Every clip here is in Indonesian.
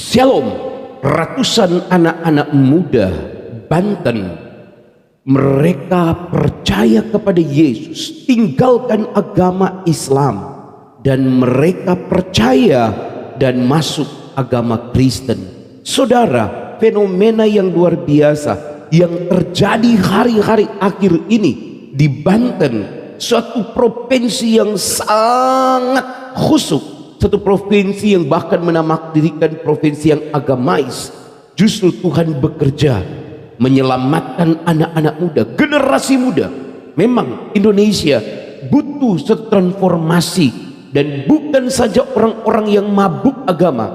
Shalom, ratusan anak-anak muda Banten, mereka percaya kepada Yesus, tinggalkan agama Islam, dan mereka percaya dan masuk agama Kristen. Saudara, fenomena yang luar biasa yang terjadi hari-hari akhir ini di Banten, suatu provinsi yang sangat khusyuk, satu provinsi yang bahkan menamak-dirikan provinsi yang agamais. Justru Tuhan bekerja menyelamatkan anak-anak muda, generasi muda. Memang Indonesia butuh satu transformasi, dan bukan saja orang-orang yang mabuk agama,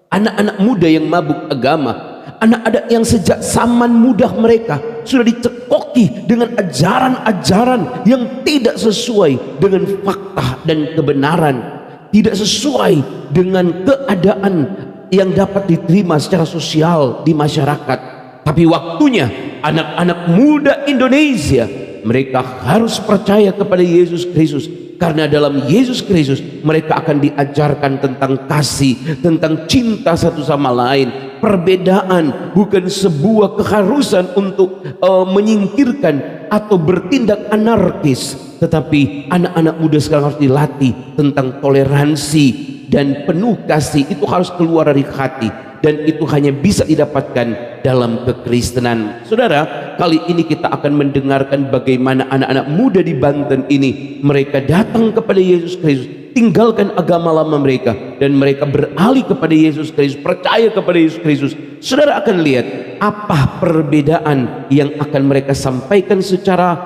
anak-anak muda yang mabuk agama, anak-anak yang sejak zaman muda mereka sudah dicekoki dengan ajaran-ajaran yang tidak sesuai dengan fakta dan kebenaran, tidak sesuai dengan keadaan yang dapat diterima secara sosial di masyarakat. Tapi waktunya anak-anak muda Indonesia, mereka harus percaya kepada Yesus Kristus, karena dalam Yesus Kristus mereka akan diajarkan tentang kasih, tentang cinta satu sama lain. Perbedaan bukan sebuah keharusan untuk menyingkirkan atau bertindak anarkis, tetapi anak-anak muda sekarang harus dilatih tentang toleransi dan penuh kasih. Itu harus keluar dari hati, dan itu hanya bisa didapatkan dalam kekristenan. Saudara, kali ini kita akan mendengarkan bagaimana anak-anak muda di Banten ini, mereka datang kepada Yesus Kristus, tinggalkan agama lama mereka, dan mereka beralih kepada Yesus Kristus, percaya kepada Yesus Kristus. Saudara akan lihat apa perbedaan yang akan mereka sampaikan secara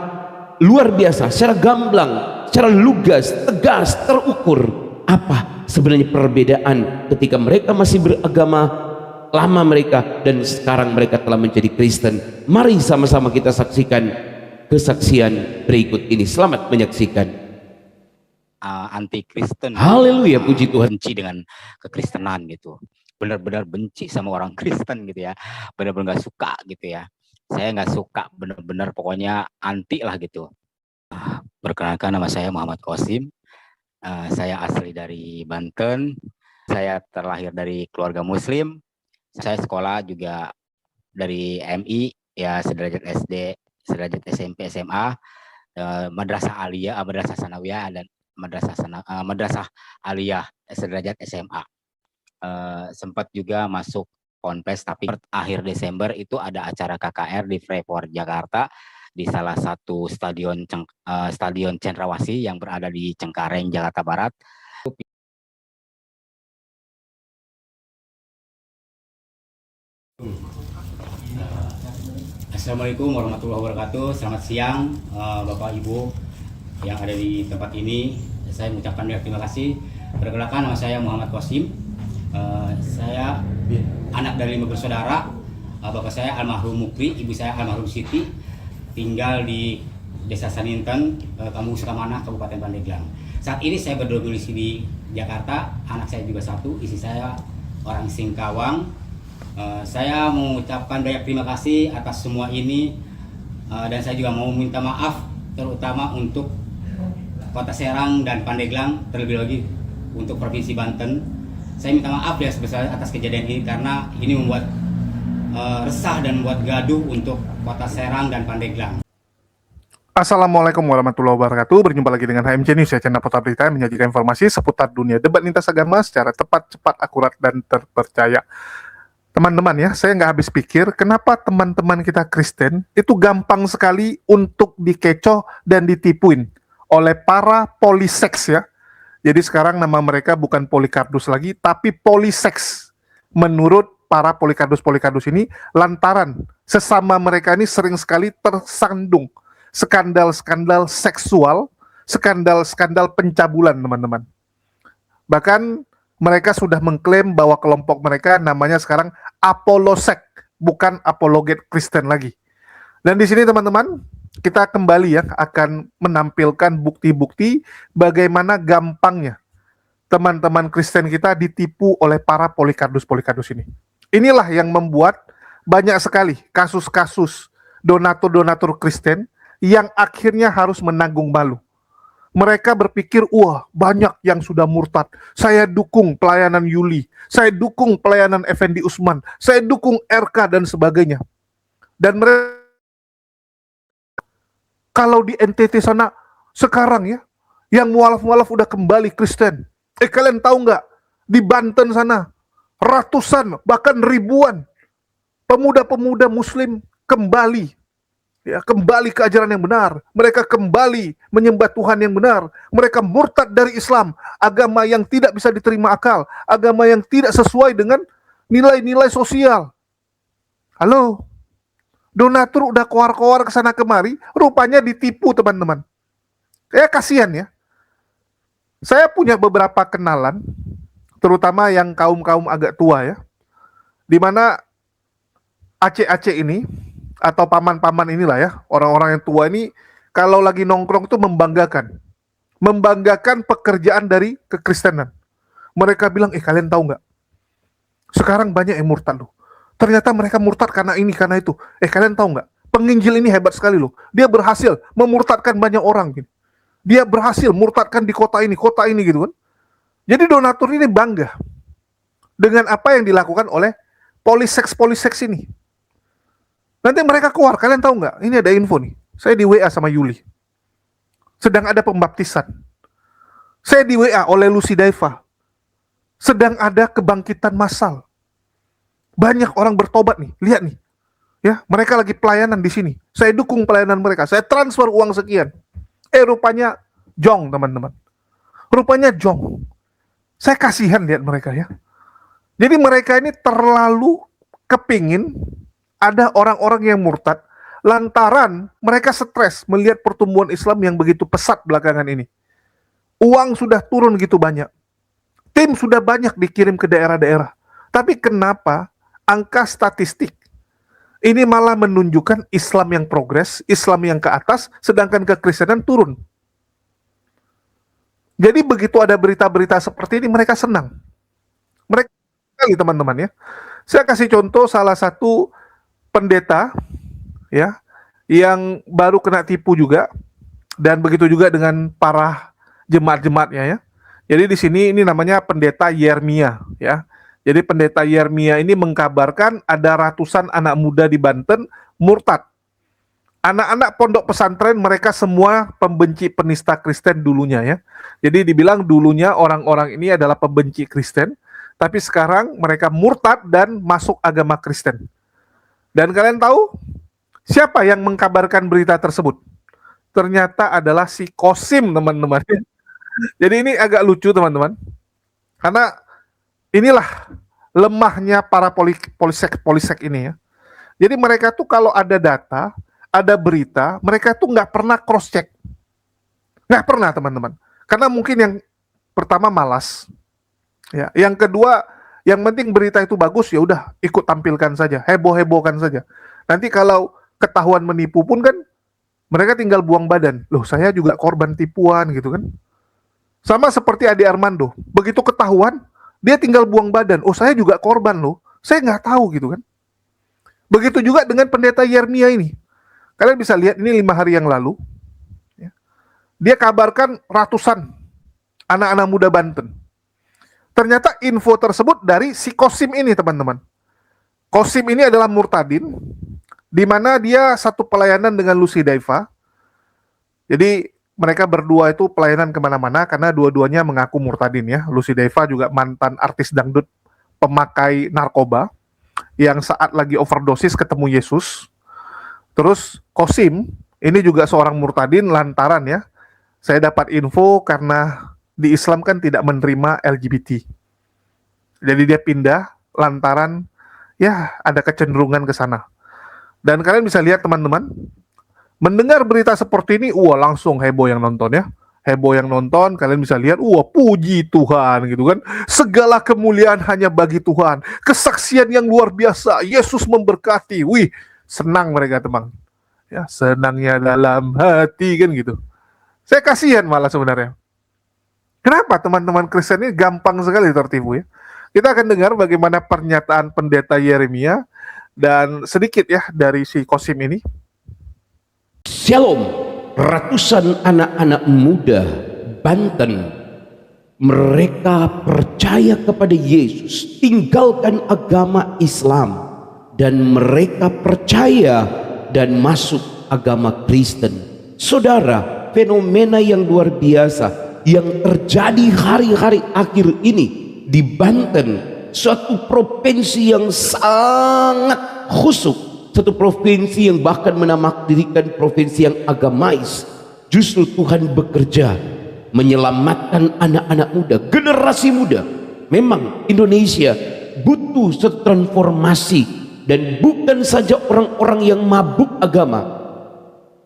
luar biasa, secara gamblang, secara lugas, tegas, terukur. Apa sebenarnya perbedaan ketika mereka masih beragama lama mereka dan sekarang mereka telah menjadi Kristen? Mari sama-sama kita saksikan kesaksian berikut ini. Selamat menyaksikan. Anti Kristen. Haleluya, puji Tuhan. Benci dengan kekristenan gitu, benar-benar benci sama orang Kristen gitu ya, benar-benar nggak suka gitu ya. Saya nggak suka, benar-benar pokoknya anti lah gitu. Perkenalkan, nama saya Muhammad Qasim. Saya asli dari Banten. Saya terlahir dari keluarga Muslim. Saya sekolah juga dari MI ya, sederajat SD, sederajat SMP, SMA, madrasah aliyah, madrasah sanawiyah, dan madrasah aliyah sederajat SMA. Sempat juga masuk Ponpes, tapi akhir Desember itu ada acara KKR di Freeport Jakarta, di salah satu stadion Cendrawasih yang berada di Cengkareng, Jakarta Barat. Assalamualaikum warahmatullahi wabarakatuh. Selamat siang Bapak Ibu yang ada di tempat ini. Saya mengucapkan terima kasih. Perkenalkan, nama saya Muhammad Qasim. Saya anak dari 5 bersaudara. Bapak saya almarhum Mukri, ibu saya almarhum Siti, tinggal di Desa Saninten, Kampung Sukamana, Kabupaten Pandeglang. Saat ini saya berdomisili di Jakarta. Anak saya juga satu, istri saya orang Singkawang. Saya mengucapkan banyak terima kasih atas semua ini, dan saya juga mau minta maaf terutama untuk Kota Serang dan Pandeglang, terlebih lagi untuk Provinsi Banten. Saya minta maaf ya sebesar atas kejadian ini, karena ini membuat resah dan membuat gaduh untuk Kota Serang dan Pandeglang. Assalamualaikum warahmatullahi wabarakatuh. Berjumpa lagi dengan HMC News, ya, channel Portal Berita yang menyajikan informasi seputar dunia debat lintas agama secara tepat, cepat, akurat, dan terpercaya. Teman-teman ya, saya nggak habis pikir kenapa teman-teman kita Kristen itu gampang sekali untuk dikecoh dan ditipuin oleh para poliseks ya. Jadi sekarang nama mereka bukan Polikardus lagi, tapi poliseks. Menurut para polikardus ini, lantaran sesama mereka ini sering sekali tersandung skandal-skandal seksual, skandal-skandal pencabulan, teman-teman. Bahkan mereka sudah mengklaim bahwa kelompok mereka namanya sekarang Apolosek, bukan apologet Kristen lagi. Dan di sini teman-teman, kita kembali ya akan menampilkan bukti-bukti bagaimana gampangnya teman-teman Kristen kita ditipu oleh para polikardus ini. Inilah yang membuat banyak sekali kasus-kasus donatur-donatur Kristen yang akhirnya harus menanggung malu. Mereka berpikir, wah banyak yang sudah murtad. Saya dukung pelayanan Yuli, saya dukung pelayanan Effendi Usman, saya dukung RK dan sebagainya. Dan mereka, kalau di NTT sana sekarang ya, yang mualaf-mualaf udah kembali Kristen. Kalian tahu nggak? Di Banten sana, ratusan bahkan ribuan pemuda-pemuda Muslim kembali, ya, kembali ke ajaran yang benar. Mereka kembali menyembah Tuhan yang benar. Mereka murtad dari Islam, agama yang tidak bisa diterima akal, agama yang tidak sesuai dengan nilai-nilai sosial. Halo, donatur udah koar-koar ke sana kemari, rupanya ditipu teman-teman. Ya kasihan ya. Saya punya beberapa kenalan, terutama yang kaum-kaum agak tua ya, di mana Aceh-Aceh ini atau paman-paman inilah ya, orang-orang yang tua ini kalau lagi nongkrong tuh membanggakan pekerjaan dari kekristenan. Mereka bilang, kalian tahu nggak? Sekarang banyak yang murtad loh. Ternyata mereka murtad karena ini, karena itu. Kalian tahu nggak? Penginjil ini hebat sekali loh. Dia berhasil memurtadkan banyak orang. Gitu. Dia berhasil murtadkan di kota ini gitu kan. Jadi donatur ini bangga dengan apa yang dilakukan oleh poliseks ini. Nanti mereka keluar, kalian tahu nggak? Ini ada info nih. Saya di WA sama Yuli. Sedang ada pembaptisan. Saya di WA oleh Lucy Daiva. Sedang ada kebangkitan massal. Banyak orang bertobat nih. Lihat nih. Ya, mereka lagi pelayanan di sini. Saya dukung pelayanan mereka. Saya transfer uang sekian. Rupanya jong, teman-teman. Rupanya jong. Saya kasihan lihat mereka ya. Jadi mereka ini terlalu kepingin ada orang-orang yang murtad lantaran mereka stres melihat pertumbuhan Islam yang begitu pesat belakangan ini. Uang sudah turun gitu banyak. Tim sudah banyak dikirim ke daerah-daerah. Tapi kenapa angka statistik ini malah menunjukkan Islam yang progres, Islam yang ke atas, sedangkan kekristenan turun. Jadi begitu ada berita-berita seperti ini, mereka senang. Mereka sekali teman-teman ya. Saya kasih contoh salah satu pendeta ya yang baru kena tipu juga, dan begitu juga dengan para jemaat-jemaatnya ya. Jadi di sini ini namanya pendeta Yeremia ya. Jadi pendeta Yeremia ini mengkabarkan ada ratusan anak muda di Banten murtad. Anak-anak pondok pesantren mereka semua pembenci penista Kristen dulunya ya. Jadi dibilang dulunya orang-orang ini adalah pembenci Kristen, tapi sekarang mereka murtad dan masuk agama Kristen. Dan kalian tahu siapa yang mengkabarkan berita tersebut? Ternyata adalah si Kosim, teman-teman. Jadi ini agak lucu teman-teman. Karena inilah lemahnya para polisek ini ya. Jadi mereka tuh kalau ada data, ada berita, mereka tuh nggak pernah cross check, nggak pernah teman-teman. Karena mungkin yang pertama malas, ya. Yang kedua, yang penting berita itu bagus ya udah ikut tampilkan saja, heboh-hebohkan saja. Nanti kalau ketahuan menipu pun kan mereka tinggal buang badan. Loh saya juga korban tipuan gitu kan. Sama seperti Ade Armando, begitu ketahuan dia tinggal buang badan. Oh saya juga korban loh, saya nggak tahu gitu kan. Begitu juga dengan pendeta Yeremia ini. Kalian bisa lihat ini 5 hari yang lalu. Ya. Dia kabarkan ratusan anak-anak muda Banten. Ternyata info tersebut dari si Kosim ini teman-teman. Kosim ini adalah murtadin, di mana dia satu pelayanan dengan Lucy Daiva. Jadi mereka berdua itu pelayanan kemana-mana karena dua-duanya mengaku murtadin ya. Lucy Daiva juga mantan artis dangdut pemakai narkoba yang saat lagi overdosis ketemu Yesus. Terus Kosim ini juga seorang murtadin lantaran ya. Saya dapat info karena di Islam kan tidak menerima LGBT. Jadi dia pindah lantaran ya ada kecenderungan ke sana. Dan kalian bisa lihat teman-teman, mendengar berita seperti ini, langsung heboh yang nonton ya. Heboh yang nonton, kalian bisa lihat, puji Tuhan gitu kan. Segala kemuliaan hanya bagi Tuhan. Kesaksian yang luar biasa, Yesus memberkati. Wih, senang mereka teman. Ya, senangnya dalam hati kan gitu. Saya kasihan malah sebenarnya. Kenapa teman-teman Kristen ini gampang sekali tertipu ya? Kita akan dengar bagaimana pernyataan pendeta Yeremia dan sedikit ya dari si Kosim ini. Shalom ratusan anak-anak muda Banten, mereka percaya kepada Yesus, tinggalkan agama Islam, dan mereka percaya dan masuk agama Kristen. Saudara, fenomena yang luar biasa yang terjadi hari-hari akhir ini di Banten, suatu provinsi yang sangat khusyuk, satu provinsi yang bahkan menamak-dirikan provinsi yang agamais. Justru Tuhan bekerja menyelamatkan anak-anak muda, generasi muda. Memang Indonesia butuh satu transformasi, dan bukan saja orang-orang yang mabuk agama,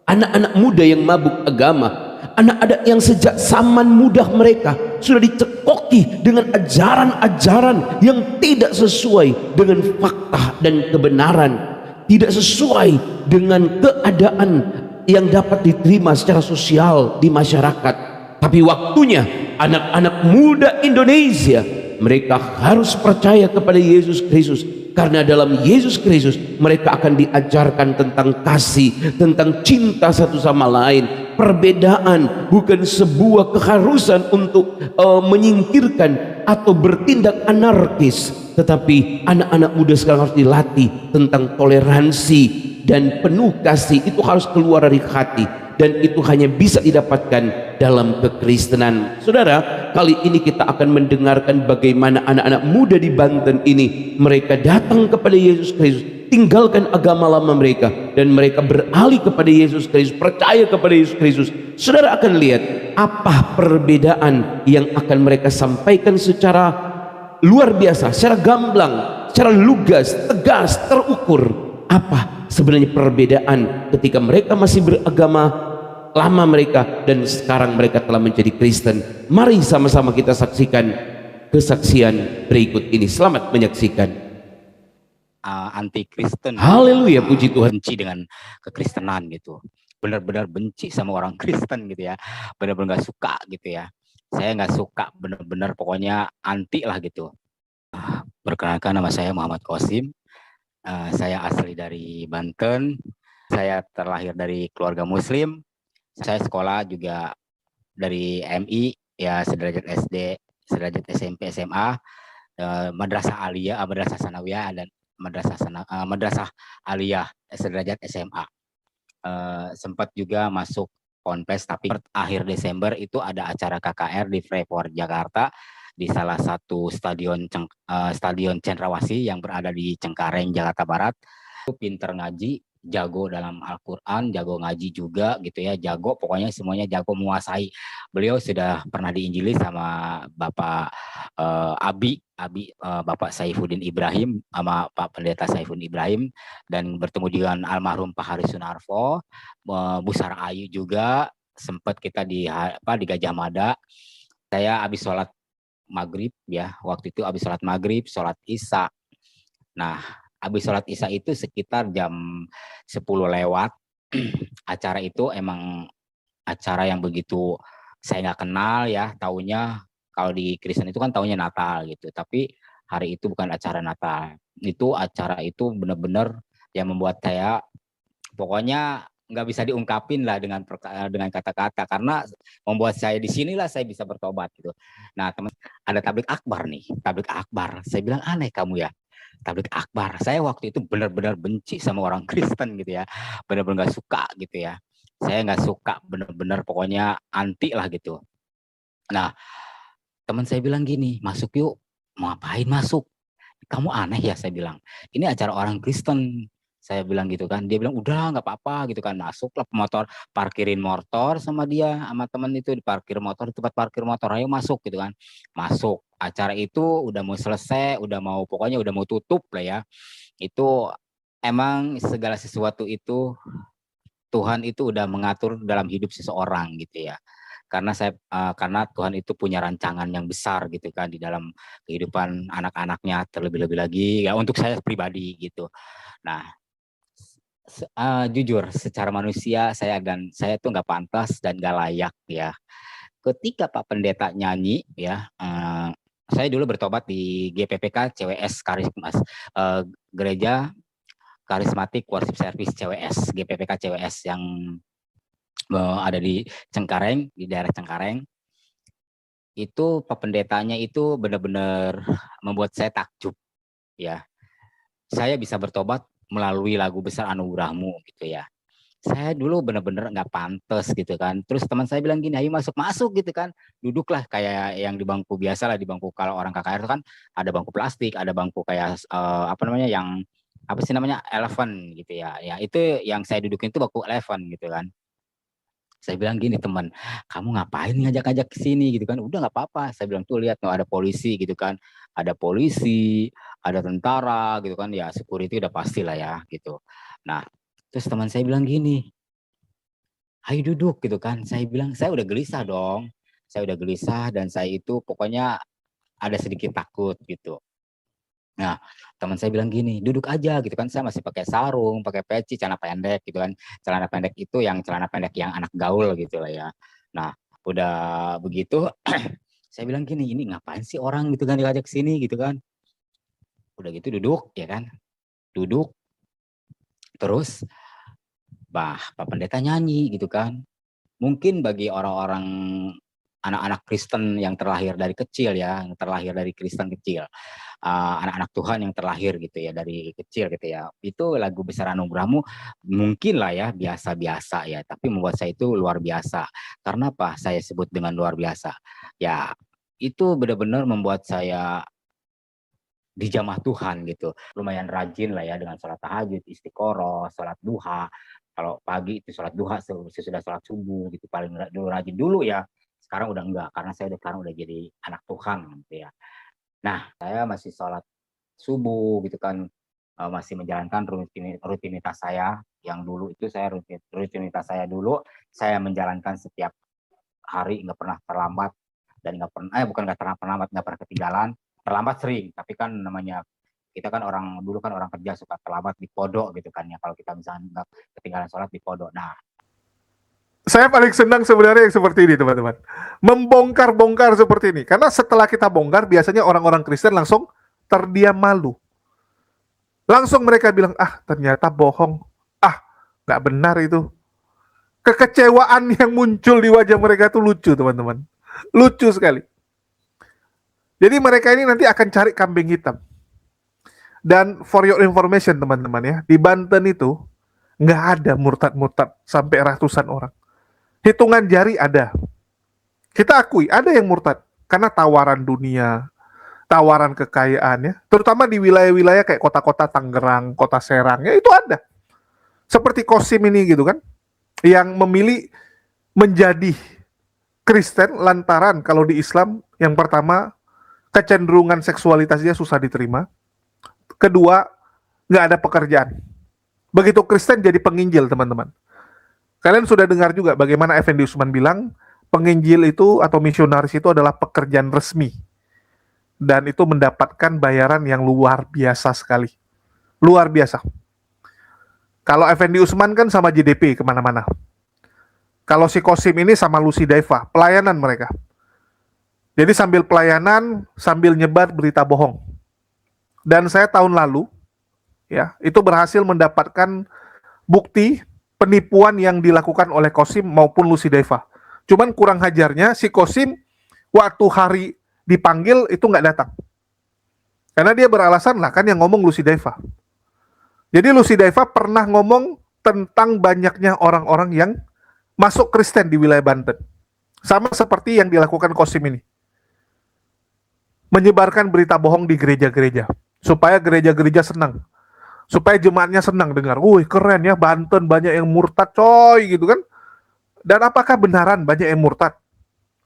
anak-anak muda yang mabuk agama, anak-anak yang sejak zaman muda mereka sudah dicekoki dengan ajaran-ajaran yang tidak sesuai dengan fakta dan kebenaran, tidak sesuai dengan keadaan yang dapat diterima secara sosial di masyarakat. Tapi waktunya anak-anak muda Indonesia, mereka harus percaya kepada Yesus Kristus, karena dalam Yesus Kristus mereka akan diajarkan tentang kasih, tentang cinta satu sama lain. Perbedaan bukan sebuah keharusan untuk menyingkirkan atau bertindak anarkis, tetapi anak-anak muda sekarang harus dilatih tentang toleransi dan penuh kasih. Itu harus keluar dari hati, dan itu hanya bisa didapatkan dalam kekristenan. Saudara, kali ini kita akan mendengarkan bagaimana anak-anak muda di Banten ini, mereka datang kepada Yesus Kristus, tinggalkan agama lama mereka, dan mereka beralih kepada Yesus Kristus, percaya kepada Yesus Kristus. Saudara akan lihat apa perbedaan yang akan mereka sampaikan secara luar biasa, secara gamblang, secara lugas, tegas, terukur. Apa sebenarnya perbedaan ketika mereka masih beragama lama mereka dan sekarang mereka telah menjadi Kristen. Mari sama-sama kita saksikan kesaksian berikut ini. Selamat menyaksikan. Anti Kristen, Haleluya, puji Tuhan. benci dengan kekristenan gitu, benar-benar benci sama orang Kristen gitu ya, benar-benar nggak suka gitu ya. Saya nggak suka, benar-benar pokoknya anti lah gitu. Perkenalkan, nama saya Muhammad Qasim. Saya asli dari Banten. Saya terlahir dari keluarga Muslim. Saya sekolah juga dari MI ya, sederajat SD, sederajat SMP, SMA, madrasah aliyah, madrasah sanawiyah, dan madrasah aliyah sederajat SMA. Sempat juga masuk Ponpes, tapi akhir Desember itu ada acara KKR di Freeport Jakarta, di salah satu stadion Cendrawasih yang berada di Cengkareng, Jakarta Barat. Pinter ngaji, jago dalam Al-Quran, jago ngaji juga gitu ya, jago pokoknya semuanya jago, menguasai. Beliau sudah pernah diinjili sama Bapak Bapak Saifuddin Ibrahim, sama Pak Pendeta Saifuddin Ibrahim, dan bertemu dengan almarhum Pak Haris Sunarvo, Bu Sarah Ayu juga. Sempat kita di Gajah Mada. Saya habis sholat maghrib ya, waktu itu habis sholat maghrib, sholat isya. Nah, habis sholat isya itu sekitar jam 10 lewat. Acara itu emang acara yang begitu saya nggak kenal ya, taunya kalau di Kristen itu kan taunya Natal gitu, tapi hari itu bukan acara Natal. Itu acara itu benar-benar yang membuat saya pokoknya nggak bisa diungkapin lah dengan kata-kata, karena membuat saya di sinilah saya bisa bertobat gitu. Nah, teman, ada tablik akbar nih, tablik akbar. Saya bilang, aneh kamu ya, tablik akbar. Saya waktu itu benar-benar benci sama orang Kristen gitu ya, benar-benar nggak suka gitu ya. Saya nggak suka, benar-benar pokoknya anti lah gitu. Nah, teman saya bilang gini, masuk yuk. Mau ngapain masuk? Kamu aneh ya, saya bilang. Ini acara orang Kristen. Saya bilang gitu kan. Dia bilang, udah nggak apa-apa gitu kan. Masuklah motor, parkirin motor sama dia, sama teman itu, di parkir motor, di tempat parkir motor. Ayo masuk gitu kan. Masuk. Acara itu udah mau selesai, pokoknya udah mau tutup lah ya. Itu emang segala sesuatu itu Tuhan itu udah mengatur dalam hidup seseorang gitu ya. Karena Tuhan itu punya rancangan yang besar gitu kan di dalam kehidupan anak-anaknya, terlebih-lebih lagi ya untuk saya pribadi gitu. Nah, jujur secara manusia saya tuh nggak pantas dan nggak layak ya. Ketika Pak Pendeta nyanyi ya, saya dulu bertobat di GPPK CWS Gereja Karismatik Worship Service CWS, GPPK CWS, yang ada di Cengkareng, di daerah Cengkareng. Itu Pak Pendetanya itu benar-benar membuat saya takjub, ya. Saya bisa bertobat melalui lagu besar Anugerahmu gitu ya. Saya dulu benar-benar nggak pantas gitu kan. Terus teman saya bilang gini, ayo masuk gitu kan. Duduklah kayak yang di bangku biasa lah, di bangku kalau orang KKR itu kan ada bangku plastik, ada bangku kayak apa namanya yang apa sih namanya elephant gitu ya. Ya itu yang saya dudukin itu bangku elephant gitu kan. Saya bilang gini, teman, kamu ngapain ngajak-ngajak ke sini gitu kan? Udah nggak apa-apa. Saya bilang tuh lihat tuh ada polisi gitu kan, ada polisi, ada tentara gitu kan, ya security udah pasti lah ya gitu. Nah, terus teman saya bilang gini, ayo duduk gitu kan. Saya bilang saya udah gelisah dong, saya udah gelisah dan saya itu pokoknya ada sedikit takut gitu. Nah, teman saya bilang gini, duduk aja gitu kan. Saya masih pakai sarung, pakai peci, celana pendek gitu kan. Celana pendek itu yang celana pendek yang anak gaul gitu lah ya. Nah, udah begitu, saya bilang gini, ini ngapain sih orang gitu kan diajak sini gitu kan. Udah gitu duduk ya kan. Duduk, terus Pak Pendeta nyanyi gitu kan. Mungkin bagi orang-orang anak-anak Kristen yang terlahir dari kecil ya, yang terlahir dari Kristen kecil, anak-anak Tuhan yang terlahir gitu ya dari kecil gitu ya, itu lagu besar Anugerahmu mungkin lah ya biasa-biasa ya, tapi membuat saya itu luar biasa. Karena apa saya sebut dengan luar biasa? Ya itu benar-benar membuat saya dijamah Tuhan gitu. Lumayan rajin lah ya dengan sholat tahajud, istiqoroh, sholat duha. Kalau pagi itu sholat duha sesudah sholat subuh gitu, paling dulu rajin dulu ya. Sekarang udah enggak karena saya sekarang udah jadi anak Tuhan gitu ya. Nah, saya masih sholat subuh gitu kan, masih menjalankan rutinitas saya yang dulu itu rutinitas saya dulu saya menjalankan setiap hari, nggak pernah terlambat dan nggak pernah bukan nggak pernah terlambat, nggak pernah ketinggalan. Terlambat sering, tapi kan namanya kita kan orang dulu kan orang kerja suka terlambat di podok gitu kan ya, kalau kita misalnya nggak ketinggalan sholat di podok. Nah, Saya paling senang sebenarnya yang seperti ini, teman-teman. Membongkar-bongkar seperti ini. Karena setelah kita bongkar, biasanya orang-orang Kristen langsung terdiam malu. Langsung mereka bilang, ah ternyata bohong. Ah, nggak benar itu. Kekecewaan yang muncul di wajah mereka itu lucu, teman-teman. Lucu sekali. Jadi mereka ini nanti akan cari kambing hitam. Dan for your information, teman-teman ya, di Banten itu nggak ada murtad-murtad sampai ratusan orang. Hitungan jari ada. Kita akui ada yang murtad karena tawaran dunia, tawaran kekayaan ya, terutama di wilayah-wilayah kayak kota-kota Tangerang, kota Serang ya itu ada. Seperti Kosim ini gitu kan, yang memilih menjadi Kristen lantaran kalau di Islam yang pertama kecenderungan seksualitasnya susah diterima, kedua nggak ada pekerjaan. Begitu Kristen jadi penginjil, teman-teman. Kalian sudah dengar juga bagaimana Effendi Usman bilang, penginjil itu atau misionaris itu adalah pekerjaan resmi. Dan itu mendapatkan bayaran yang luar biasa sekali. Luar biasa. Kalau Effendi Usman kan sama JDP kemana-mana. Kalau si Kosim ini sama Lucy Daiva, pelayanan mereka. Jadi sambil pelayanan, sambil nyebar berita bohong. Dan saya tahun lalu, ya itu berhasil mendapatkan bukti penipuan yang dilakukan oleh Kosim maupun Lucy Daiva. Cuman kurang hajarnya si Kosim waktu hari dipanggil itu nggak datang. Karena dia beralasan lah kan yang ngomong Lucy Daiva. Jadi Lucy Daiva pernah ngomong tentang banyaknya orang-orang yang masuk Kristen di wilayah Banten. Sama seperti yang dilakukan Kosim ini. Menyebarkan berita bohong di gereja-gereja. Supaya gereja-gereja senang. Supaya jemaatnya senang dengar, wih keren ya Banten banyak yang murtad coy gitu kan. Dan apakah benaran banyak yang murtad?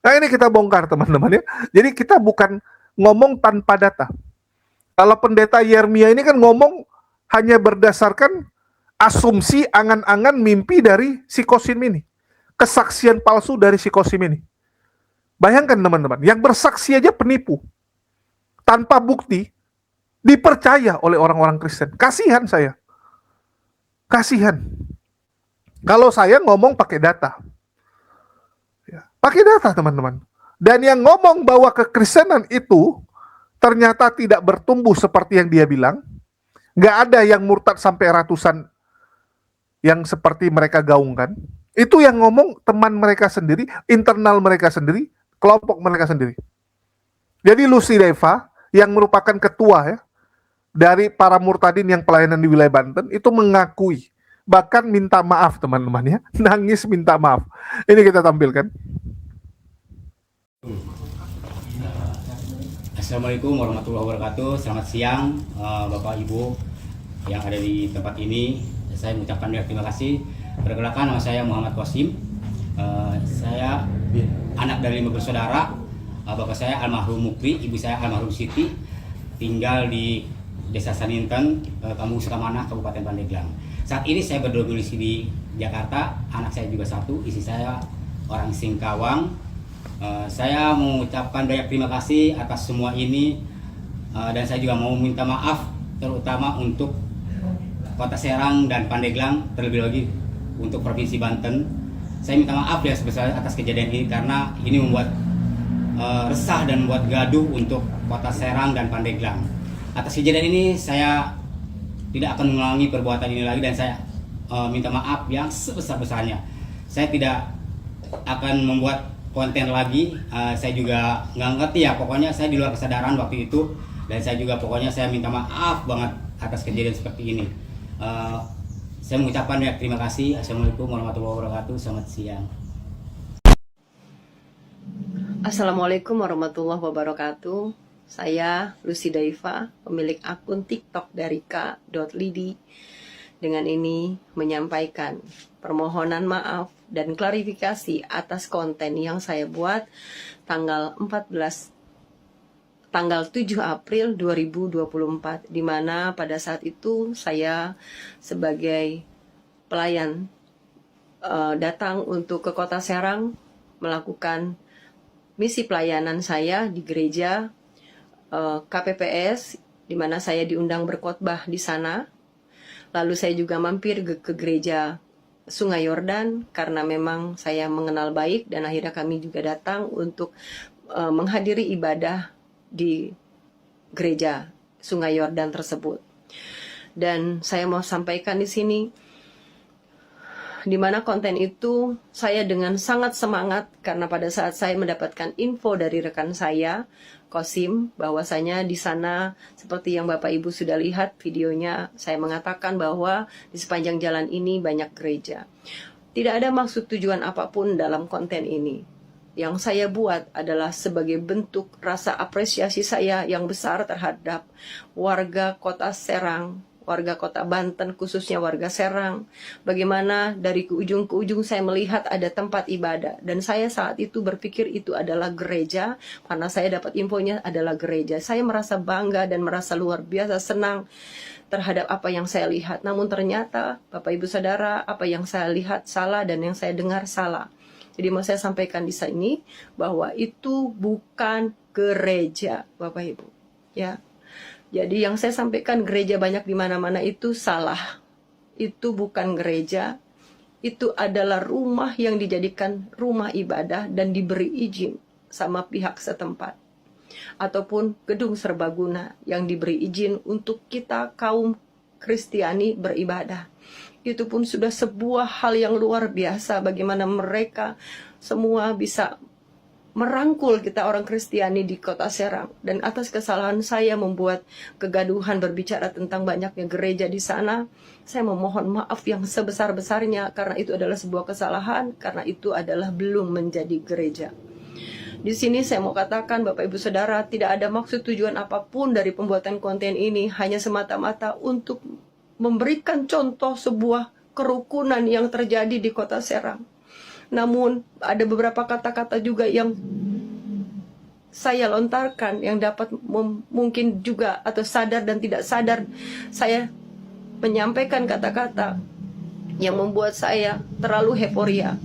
Nah ini kita bongkar teman-teman ya. Jadi kita bukan ngomong tanpa data. Kalau pendeta Yeremia ini kan ngomong hanya berdasarkan asumsi, angan-angan, mimpi dari si Kosim ini. Kesaksian palsu dari si Kosim ini. Bayangkan teman-teman, yang bersaksi aja penipu. Tanpa bukti, dipercaya oleh orang-orang Kristen. Kasihan saya. Kasihan. Kalau saya ngomong pakai data. Ya, pakai data teman-teman. Dan yang ngomong bahwa kekristenan itu ternyata tidak bertumbuh seperti yang dia bilang. Nggak ada yang murtad sampai ratusan yang seperti mereka gaungkan. Itu yang ngomong teman mereka sendiri, internal mereka sendiri, kelompok mereka sendiri. Jadi Lucy Deva yang merupakan ketua ya dari para murtadin yang pelayanan di wilayah Banten itu mengakui, bahkan minta maaf teman-teman ya, nangis minta maaf. Ini kita tampilkan. Assalamualaikum warahmatullahi wabarakatuh. Selamat siang Bapak Ibu yang ada di tempat ini. Saya mengucapkan terima kasih. Perkenalkan, nama saya Muhammad Wasim. Saya anak dari 5 bersaudara. Bapak saya almarhum Mukri, ibu saya almarhum Siti. Tinggal di Desa Saninten, Kampung Sukamana, Kabupaten Pandeglang. Saat ini saya berdomisili di Jakarta. Anak saya juga satu, istri saya orang Singkawang. Saya mengucapkan banyak terima kasih atas semua ini, dan saya juga mau minta maaf terutama untuk Kota Serang dan Pandeglang, terlebih lagi untuk Provinsi Banten. Saya minta maaf ya sebesar atas kejadian ini karena ini membuat resah dan membuat gaduh untuk Kota Serang dan Pandeglang. Atas kejadian ini saya tidak akan mengulangi perbuatan ini lagi dan saya minta maaf yang sebesar-besarnya. Saya tidak akan membuat konten lagi. Saya juga nggak ngerti ya, pokoknya saya di luar kesadaran waktu itu, dan saya juga pokoknya saya minta maaf banget atas kejadian seperti ini. Saya mengucapkan ya terima kasih. Assalamualaikum warahmatullahi wabarakatuh. Selamat siang. Assalamualaikum warahmatullahi wabarakatuh. Saya Lucy Deva, pemilik akun TikTok dari k.lidi. Dengan ini menyampaikan permohonan maaf dan klarifikasi atas konten yang saya buat tanggal 7 April 2024, di mana pada saat itu saya sebagai pelayan datang untuk ke Kota Serang melakukan misi pelayanan saya di gereja KPPS, di mana saya diundang berkhotbah di sana. Lalu saya juga mampir ke gereja Sungai Yordan karena memang saya mengenal baik, dan akhirnya kami juga datang untuk menghadiri ibadah di gereja Sungai Yordan tersebut. Dan saya mau sampaikan di sini, di mana konten itu saya dengan sangat semangat karena pada saat saya mendapatkan info dari rekan saya Kosim, bahwasanya di sana seperti yang Bapak Ibu sudah lihat videonya, saya mengatakan bahwa di sepanjang jalan ini banyak gereja. Tidak ada maksud tujuan apapun dalam konten ini. Yang saya buat adalah sebagai bentuk rasa apresiasi saya yang besar terhadap warga Kota Serang, warga Kota Banten, khususnya warga Serang. Bagaimana dari ke ujung saya melihat ada tempat ibadah, dan saya saat itu berpikir itu adalah gereja, karena saya dapat infonya adalah gereja. Saya merasa bangga dan merasa luar biasa senang terhadap apa yang saya lihat. Namun ternyata Bapak Ibu Saudara, apa yang saya lihat salah dan yang saya dengar salah. Jadi mau saya sampaikan di sini bahwa itu bukan gereja, Bapak Ibu. Ya. Jadi yang saya sampaikan gereja banyak di mana-mana itu salah. Itu bukan gereja. Itu adalah rumah yang dijadikan rumah ibadah dan diberi izin sama pihak setempat. Ataupun gedung serbaguna yang diberi izin untuk kita kaum Kristiani beribadah. Itu pun sudah sebuah hal yang luar biasa bagaimana mereka semua bisa merangkul kita orang Kristiani di Kota Serang. Dan atas kesalahan saya membuat kegaduhan berbicara tentang banyaknya gereja di sana, saya memohon maaf yang sebesar-besarnya karena itu adalah sebuah kesalahan, karena itu adalah belum menjadi gereja. Di sini saya mau katakan Bapak Ibu Saudara, tidak ada maksud tujuan apapun dari pembuatan konten ini, hanya semata-mata untuk memberikan contoh sebuah kerukunan yang terjadi di Kota Serang. Namun ada beberapa kata-kata juga yang saya lontarkan yang dapat mungkin juga atau sadar dan tidak sadar saya menyampaikan kata-kata yang membuat saya terlalu euforia.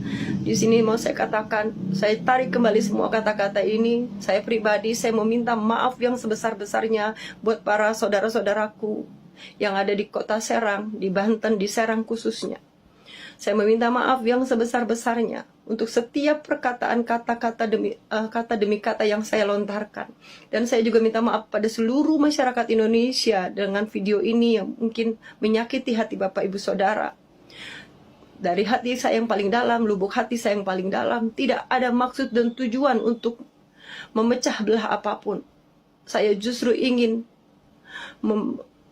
Di sini mau saya katakan, saya tarik kembali semua kata-kata ini. Saya pribadi, saya meminta maaf yang sebesar-besarnya buat para saudara-saudaraku yang ada di Kota Serang, di Banten, di Serang khususnya. Saya meminta maaf yang sebesar-besarnya untuk setiap perkataan kata-kata demi kata yang saya lontarkan. Dan saya juga minta maaf pada seluruh masyarakat Indonesia dengan video ini yang mungkin menyakiti hati Bapak Ibu Saudara. dari hati saya yang paling dalam, lubuk hati saya yang paling dalam, tidak ada maksud dan tujuan untuk memecah belah apapun. Saya justru ingin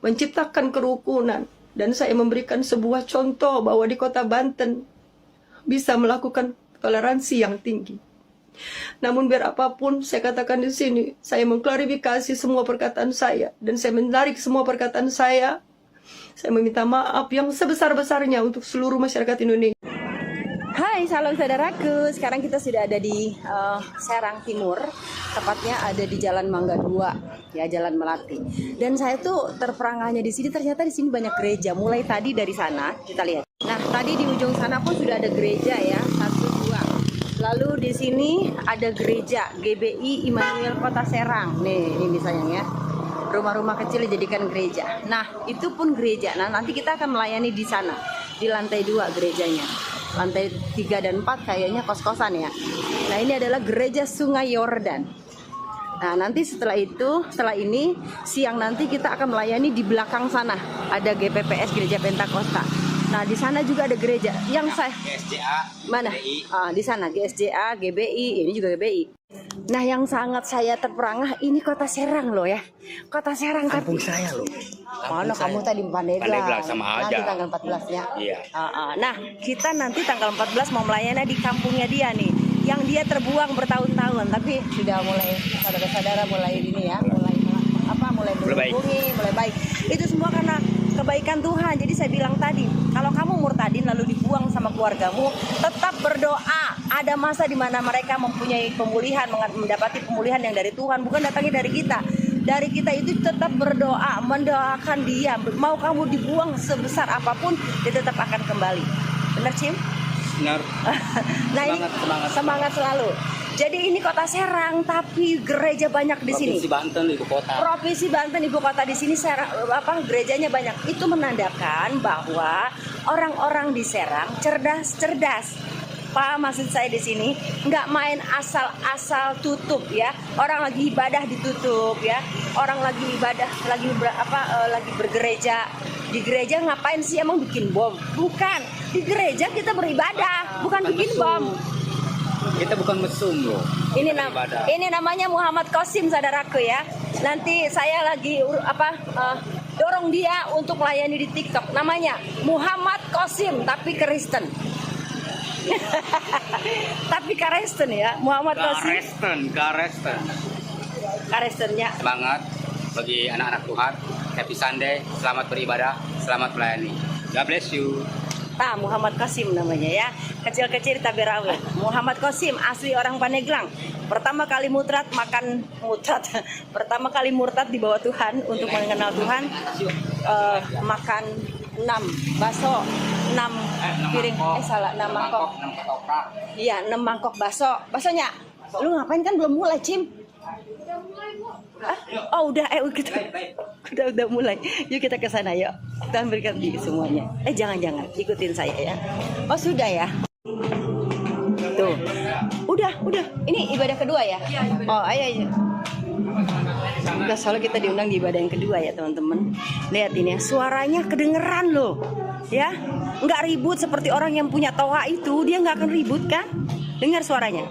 menciptakan kerukunan, dan saya memberikan sebuah contoh bahwa di kota Banten bisa melakukan toleransi yang tinggi. Namun biar apapun saya katakan di sini, saya mengklarifikasi semua perkataan saya dan saya menarik semua perkataan saya. Saya meminta maaf yang sebesar-besarnya untuk seluruh masyarakat Indonesia. Hai, salam saudaraku. Sekarang kita sudah ada di Serang Timur, tepatnya ada di Jalan Mangga 2, ya, Jalan Melati. Dan saya tuh terperangahnya di sini, ternyata di sini banyak gereja. Mulai tadi dari sana kita lihat. Nah, tadi di ujung sana pun sudah ada gereja ya, 1, 2. Lalu di sini ada gereja GBI Immanuel Kota Serang. Nih, ini sayang ya. Rumah-rumah kecil dijadikan gereja. Nah, itu pun gereja. Nah, nanti kita akan melayani di sana, di lantai 2 gerejanya. Lantai 3 dan 4 kayaknya kos-kosan ya. Nah, ini adalah gereja Sungai Yordan. Nah, nanti setelah ini siang nanti kita akan melayani di belakang sana. Ada GPPS Gereja Pentakosta. Nah, di sana juga ada gereja yang saya GSJA mana? Di sana GSJA, GBI, ini juga GBI. Nah, yang sangat saya terperangah ini Kota Serang loh ya. Kota Serang kampung tapi saya loh. mana kamu tadi Pandeglang? Pandeglang sama Nanti aja. tanggal 14-nya. Iya. Nah, kita nanti tanggal 14 mau melayani di kampungnya dia nih. Yang dia terbuang bertahun-tahun, tapi sudah mulai saudara-saudara mulai ini ya, mulai berhubungi, mulai baik. Itu semua karena kebaikan Tuhan. Jadi saya bilang tadi, kalau kamu murtadin lalu dibuang sama keluargamu, tetap berdoa. Ada masa di mana mereka mempunyai pemulihan, mendapati pemulihan yang dari Tuhan, bukan datangnya dari kita. Dari kita itu tetap berdoa, mendoakan dia. Mau kamu dibuang sebesar apapun, dia tetap akan kembali. Benar, Cim? Benar. Nah, semangat selalu. Jadi ini Kota Serang, tapi gereja banyak di sini. Provinsi Banten, ibu kota. Provinsi Banten, ibu kota di sini. Gerejanya banyak. Itu menandakan bahwa orang-orang di Serang cerdas. Pak, maksud saya di sini nggak main asal-asal tutup ya. Orang lagi ibadah ditutup ya. Orang lagi ibadah, lagi bergereja. Di gereja ngapain sih, emang bikin bom? Bukan. Di gereja kita beribadah, bukan bikin bom. Kita bukan mesum loh. Ini namanya Muhammad Qasim, saudaraku ya. Nanti saya lagi dorong dia untuk melayani di TikTok. Namanya Muhammad Qasim tapi Kristen. Tapi Kristen ya, Muhammad Qasim. Kristennya. Semangat bagi anak-anak Tuhan. Happy Sunday, selamat beribadah, selamat melayani. God bless you. Muhammad Qasim namanya ya. Kecil-kecil Taberawe. Muhammad Qasim asli orang Pandeglang. Pertama kali murtad di bawah Tuhan untuk mengenal Tuhan. Makan 6 bakso, 6 piring, 6 mangkok. Iya, 6 mangkok bakso. Baksonya. Lu ngapain, kan belum mulai, Cim? Hah? Oh udah, kita udah mulai. Yuk kita ke sana yuk. Kita berikan di semuanya. Jangan ikutin saya ya. Oh sudah ya. Tuh. Udah. Ini ibadah kedua ya? Oh ayo. Udah, soalnya kita diundang di ibadah yang kedua ya teman-teman. Lihat ini ya, suaranya kedengeran loh. Ya, nggak ribut seperti orang yang punya toa itu. Dia nggak akan ribut kan? Dengar suaranya.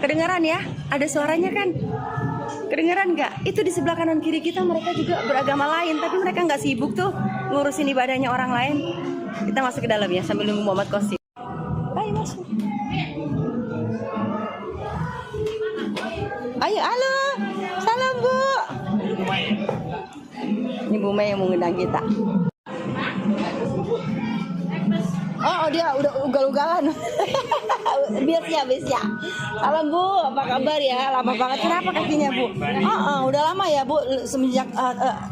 Kedengaran ya? Ada suaranya kan? Kedengaran nggak? Itu di sebelah kanan kiri kita mereka juga beragama lain, tapi mereka nggak sibuk tuh ngurusin ibadahnya orang lain. Kita masuk ke dalam ya sambil nunggu Muhammad Qasim. Ayo masuk. Ayo, halo. Salam Bu. Ini Bu Mei yang mengundang kita. Oh dia udah ugal-ugalan. Biasa. Salam Bu, apa kabar ya? Lama banget. Kenapa kakinya Bu? Udah lama ya Bu. Semenjak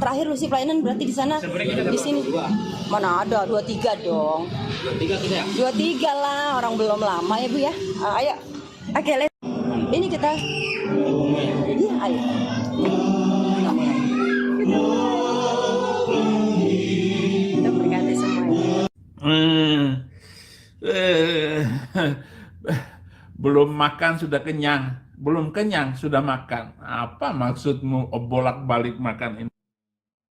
terakhir Lucy pelayanan berarti di sana, di sini. Mana ada 23 dong. 23 lah, orang belum lama ya Bu ya. Ayo. Oke, ini kita. Iya, ayo. Kita berganti semuanya. Belum makan sudah kenyang, belum kenyang sudah makan. Apa maksudmu bolak-balik makan ini?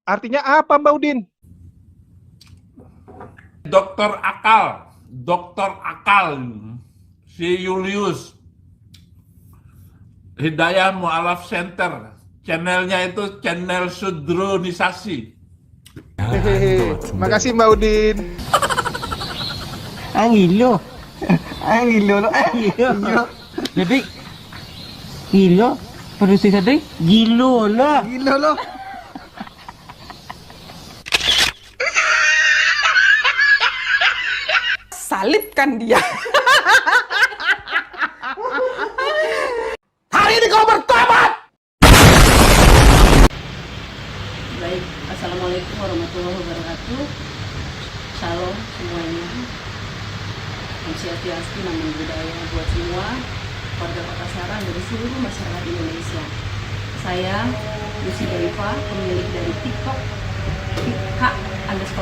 Artinya apa, Mbak Udin? Dokter Akal, si Julius, Hidayah Mu'alaf Center, channelnya itu channel sudronisasi. Hehehe. Makasih Mbak Udin. Angilo lo, angilo. Jadi gilo, produksi tadi gilo lo. Salibkan dia. Hari ini kau bertobat. Baik, Assalamualaikum warahmatullahi wabarakatuh. Shalom semuanya. Om Swastiastu, Namo Buddhaya buat semua warga Kota Serang dari seluruh masyarakat Indonesia. Saya Lucy Daiva, pemilik dari TikTok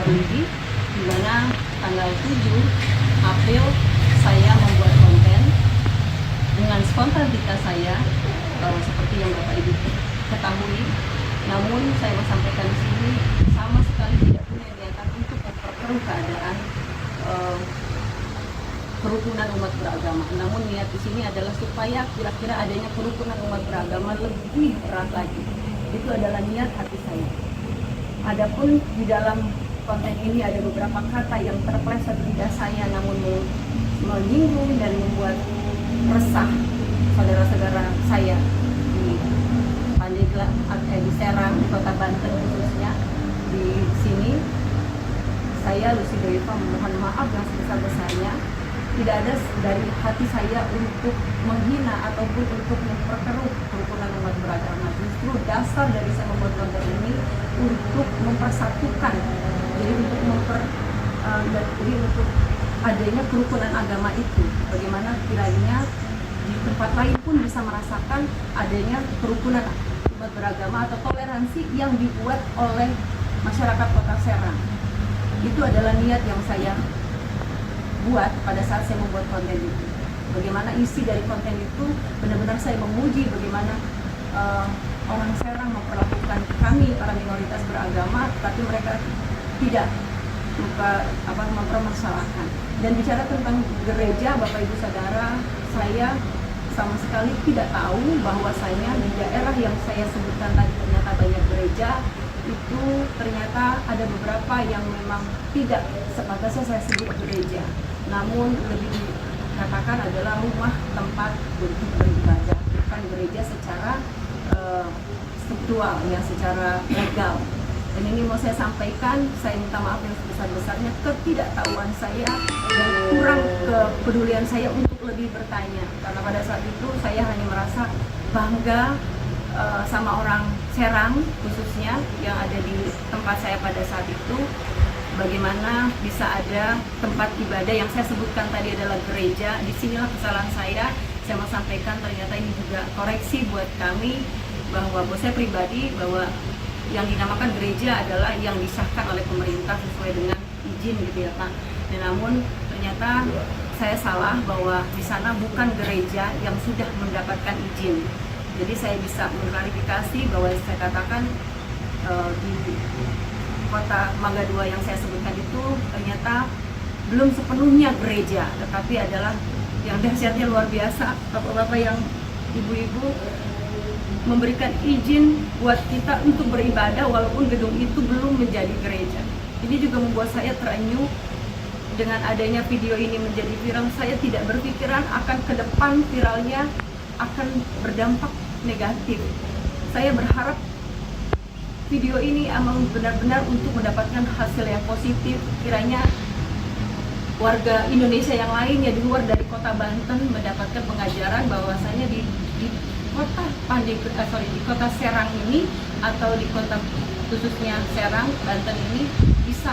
@Lidi, di mana tanggal 7 April saya membuat konten dengan spontanitas saya, seperti yang Bapak Ibu ketahui. Namun saya mau sampaikan di sini sama sekali tidak punya niatan untuk memperkeruh keadaan kerukunan umat beragama. Namun niat di sini adalah supaya kira-kira adanya kerukunan umat beragama lebih erat lagi. Itu adalah niat hati saya. Adapun di dalam konten ini ada beberapa kata yang terpleset lidah saya, namun menyinggung dan membuat resah saudara-saudara saya di Pandeglang, di Serang, di Kota Banten khususnya. Di sini saya Lucy Daiva memohon maaf yang sebesar-besarnya. Tidak ada dari hati saya untuk menghina ataupun untuk memperkeruh kerukunan umat beragama. Justru dasar dari saya membuat konten ini untuk mempersatukan, jadi untuk adanya kerukunan agama itu. Bagaimana kiranya di tempat lain pun bisa merasakan adanya kerukunan umat beragama atau toleransi yang dibuat oleh masyarakat Kota Serang. Itu adalah niat yang saya buat pada saat saya membuat konten itu. Bagaimana isi dari konten itu benar-benar saya memuji bagaimana orang Serang memperlakukan kami para minoritas beragama, tapi mereka tidak mempermasalahkan. Dan bicara tentang gereja, Bapak Ibu Saudara, saya sama sekali tidak tahu bahwasanya di daerah yang saya sebutkan tadi ternyata banyak gereja. Itu ternyata ada beberapa yang memang tidak sepantasnya saya sebut gereja, namun lebih dikatakan adalah rumah tempat untuk beribadah, bukan gereja secara struktural, ya, secara legal. Dan ini mau saya sampaikan, saya minta maaf yang sebesar-besarnya ketidaktahuan saya dan kurang kepedulian saya untuk lebih bertanya, karena pada saat itu saya hanya merasa bangga sama orang Serang khususnya yang ada di tempat saya pada saat itu, bagaimana bisa ada tempat ibadah yang saya sebutkan tadi adalah gereja. Disinilah kesalahan saya mau sampaikan, ternyata ini juga koreksi buat kami, bahwa buat saya pribadi, bahwa yang dinamakan gereja adalah yang disahkan oleh pemerintah sesuai dengan izin gitu ya Pak. Dan namun ternyata saya salah, bahwa di sana bukan gereja yang sudah mendapatkan izin. Jadi saya bisa mengklarifikasi bahwa saya katakan di Kota Mangga 2 yang saya sebutkan itu ternyata belum sepenuhnya gereja, tetapi adalah yang dahsyatnya luar biasa, bapak-bapak yang ibu-ibu memberikan izin buat kita untuk beribadah walaupun gedung itu belum menjadi gereja. Ini juga membuat saya terenyuh dengan adanya video ini menjadi viral. Saya tidak berpikiran akan ke depan viralnya akan berdampak negatif. Saya berharap video ini emang benar-benar untuk mendapatkan hasil yang positif. Kiranya warga Indonesia yang lain ya di luar dari Kota Banten mendapatkan pengajaran bahwasanya di Kota Serang ini, atau di kota khususnya Serang, Banten ini bisa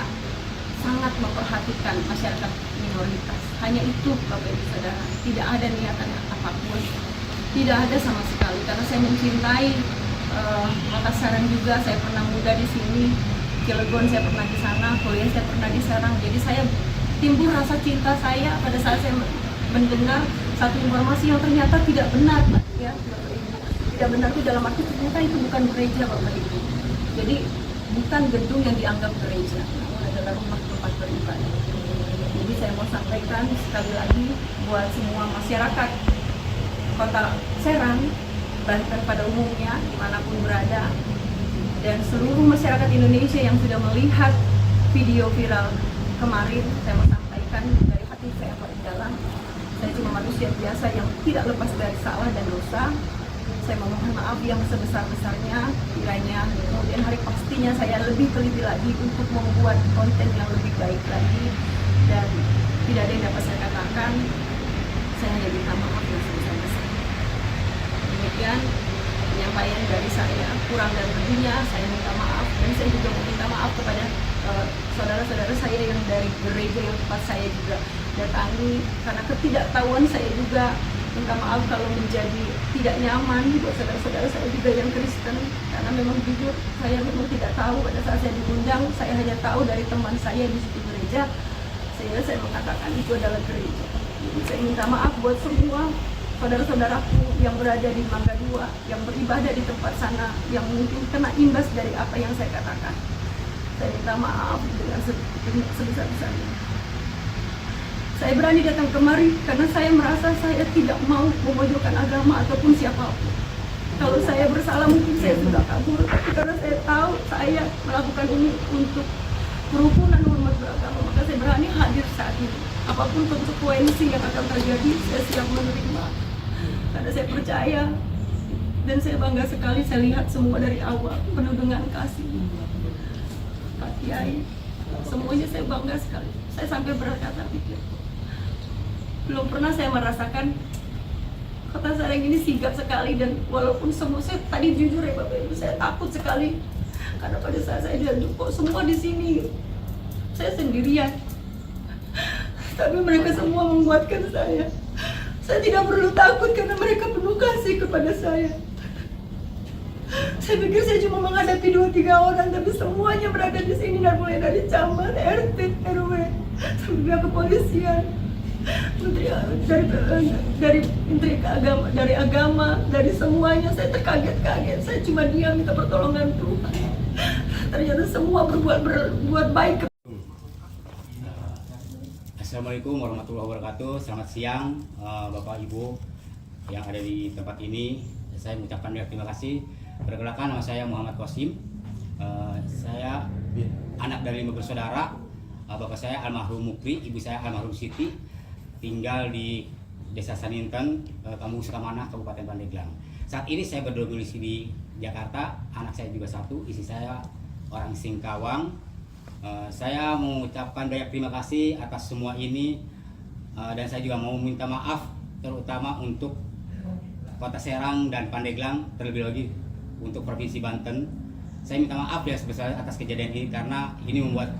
sangat memperhatikan masyarakat minoritas. Hanya itu Bapak Ibu Saudara, tidak ada niatan apapun, tidak ada sama sekali, karena saya mencintai Kota Serang juga. Saya pernah muda di sini, Cilegon saya pernah di sana, kuliah saya pernah di Serang. Jadi saya timbul rasa cinta saya pada saat saya mendengar satu informasi yang ternyata tidak benar, ya Bapak Ibu. Tidak benar itu dalam arti ternyata itu bukan gereja Bapak Ibu. Jadi bukan gedung yang dianggap gereja, namun adalah adalah rumah tempat beribadah. Jadi saya mau sampaikan sekali lagi buat semua masyarakat Kota Serang, Banten pada umumnya, dimanapun berada, dan seluruh masyarakat Indonesia yang sudah melihat video viral kemarin, saya mau sampaikan dari hati saya paling dalam. Saya cuma manusia biasa yang tidak lepas dari salah dan dosa. Saya memohon maaf yang sebesar-besarnya, kiranya kemudian hari pastinya saya lebih teliti lagi untuk membuat konten yang lebih baik lagi, dan tidak ada yang dapat saya katakan. Saya hanya minta maaf yang sebesar-besarnya. Demikian penyampaian dari saya, kurang dan lebihnya saya minta maaf, dan saya juga meminta maaf kepada saudara-saudara saya yang dari gereja yang tempat saya juga datangi, karena ketidaktahuan saya juga. Minta maaf kalau menjadi tidak nyaman buat saudara-saudara saya juga yang Kristen, karena memang jujur saya memang tidak tahu pada saat saya diundang. Saya hanya tahu dari teman saya di situ gereja, sehingga saya mengatakan itu adalah gereja. Jadi saya minta maaf buat semua saudara-saudaraku yang berada di Mangga 2, yang beribadah di tempat sana, yang mungkin kena imbas dari apa yang saya katakan. Saya minta maaf dengan sebesar-besarnya. Saya berani datang kemari karena saya merasa saya tidak mau memojokkan agama ataupun siapapun. Kalau saya bersalah mungkin saya sudah kabur, tapi karena saya tahu saya melakukan ini untuk kerukunan umat beragama, maka saya berani hadir saat ini. Apapun konsekuensi yang akan terjadi, saya siap menerima. Karena saya percaya dan saya bangga sekali saya lihat semua dari awal penuh dengan kasih. Pak Kiai, semuanya saya bangga sekali. Saya sampai berkata pikir, belum pernah saya merasakan Kota Serang ini sigap sekali, dan walaupun semua saya tadi jujur ya Bapak Ibu, saya takut sekali karena pada saat saya diajak kok semua di sini saya sendirian, tapi mereka semua menguatkan saya. Saya tidak perlu takut karena mereka penuh kasih kepada saya. Saya pikir saya cuma menghadapi 2-3 orang, tapi semuanya berada di sini, dan mulai dari camat, RT, RW, sampai pihak kepolisian, dari menteri agama, dari semuanya. Saya terkaget-kaget. Saya cuma diam minta pertolongan Tuhan. Ternyata semua berbuat baik. Assalamualaikum warahmatullahi wabarakatuh. Selamat siang Bapak Ibu yang ada di tempat ini. Saya mengucapkan terima kasih. Perkenalkan, nama saya Muhammad Wasim. Saya anak dari 5 bersaudara. Bapak saya almarhum Mukri, ibu saya almarhum Siti. Tinggal di Desa Saninten, Kampung Sukamana, Kabupaten Pandeglang. Saat ini saya berdomisili di Jakarta. Anak saya juga 1, istri saya orang Singkawang. Saya mengucapkan banyak terima kasih atas semua ini, dan saya juga mau minta maaf terutama untuk Kota Serang dan Pandeglang, terlebih lagi untuk Provinsi Banten. Saya minta maaf ya sebesar atas kejadian ini, karena ini membuat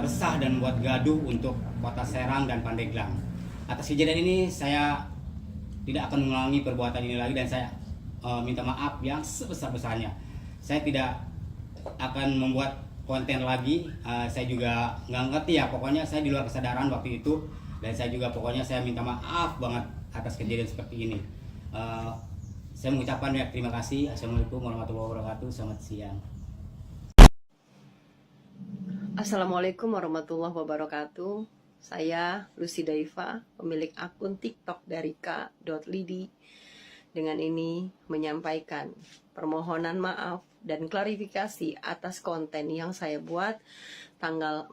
resah dan membuat gaduh untuk Kota Serang dan Pandeglang. Atas kejadian ini saya tidak akan mengulangi perbuatan ini lagi, dan saya minta maaf yang sebesar-besarnya. Saya tidak akan membuat konten lagi. Saya juga nggak ngerti ya, pokoknya saya di luar kesadaran waktu itu, dan saya juga pokoknya saya minta maaf banget atas kejadian seperti ini. Saya mengucapkan banyak terima kasih. Assalamualaikum warahmatullahi wabarakatuh. Selamat siang. Assalamualaikum warahmatullahi wabarakatuh. Saya Lucy Daifa, pemilik akun TikTok dari k.lidi. Dengan ini menyampaikan permohonan maaf dan klarifikasi atas konten yang saya buat tanggal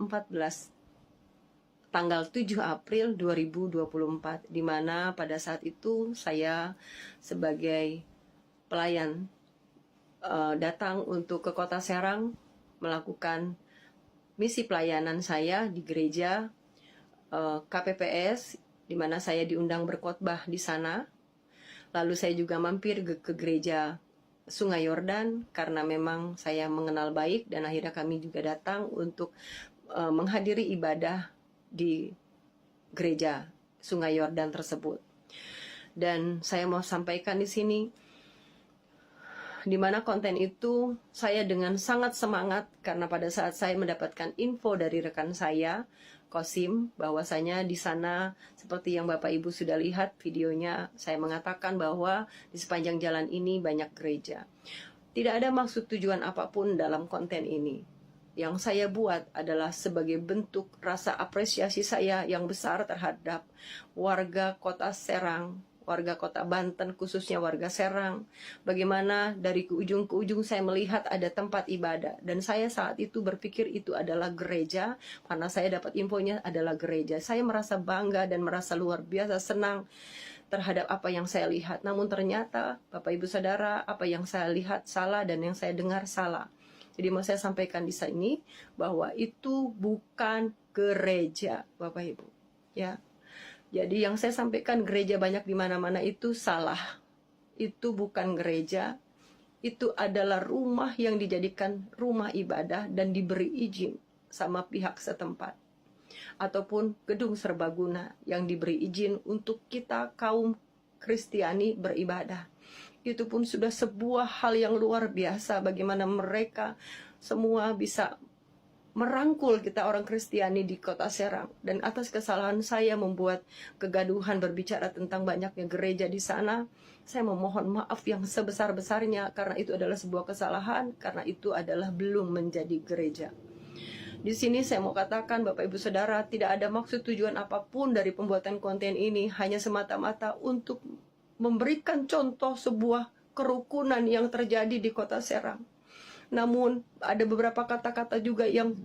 7 April 2024, di mana pada saat itu saya sebagai pelayan datang untuk ke Kota Serang melakukan misi pelayanan saya di gereja KPPS, di mana saya diundang berkhotbah di sana. Lalu saya juga mampir ke gereja Sungai Yordan karena memang saya mengenal baik, dan akhirnya kami juga datang untuk menghadiri ibadah di gereja Sungai Yordan tersebut. Dan saya mau sampaikan di sini, di mana konten itu saya dengan sangat semangat karena pada saat saya mendapatkan info dari rekan saya Kosim, bahwasanya di sana seperti yang Bapak Ibu sudah lihat videonya, saya mengatakan bahwa di sepanjang jalan ini banyak gereja. Tidak ada maksud tujuan apapun dalam konten ini. yang saya buat adalah sebagai bentuk rasa apresiasi saya yang besar terhadap warga kota Serang, warga kota Banten, khususnya warga Serang. Bagaimana dari ke ujung saya melihat ada tempat ibadah, dan saya saat itu berpikir itu adalah gereja, karena saya dapat infonya adalah gereja. Saya merasa bangga dan merasa luar biasa senang terhadap apa yang saya lihat. Namun ternyata Bapak Ibu Saudara, apa yang saya lihat salah dan yang saya dengar salah. Jadi mau saya sampaikan di sini bahwa itu bukan gereja, Bapak Ibu. Ya. Jadi yang saya sampaikan gereja banyak di mana-mana itu salah. Itu bukan gereja. Itu adalah rumah yang dijadikan rumah ibadah dan diberi izin sama pihak setempat. Ataupun gedung serbaguna yang diberi izin untuk kita kaum Kristiani beribadah. Itu pun sudah sebuah hal yang luar biasa bagaimana mereka semua bisa merangkul kita orang Kristiani di kota Serang. Dan atas kesalahan saya membuat kegaduhan berbicara tentang banyaknya gereja di sana, saya memohon maaf yang sebesar-besarnya karena itu adalah sebuah kesalahan, karena itu adalah belum menjadi gereja. Di sini saya mau katakan Bapak Ibu Saudara, tidak ada maksud tujuan apapun dari pembuatan konten ini, hanya semata-mata untuk memberikan contoh sebuah kerukunan yang terjadi di kota Serang. Namun ada beberapa kata-kata juga yang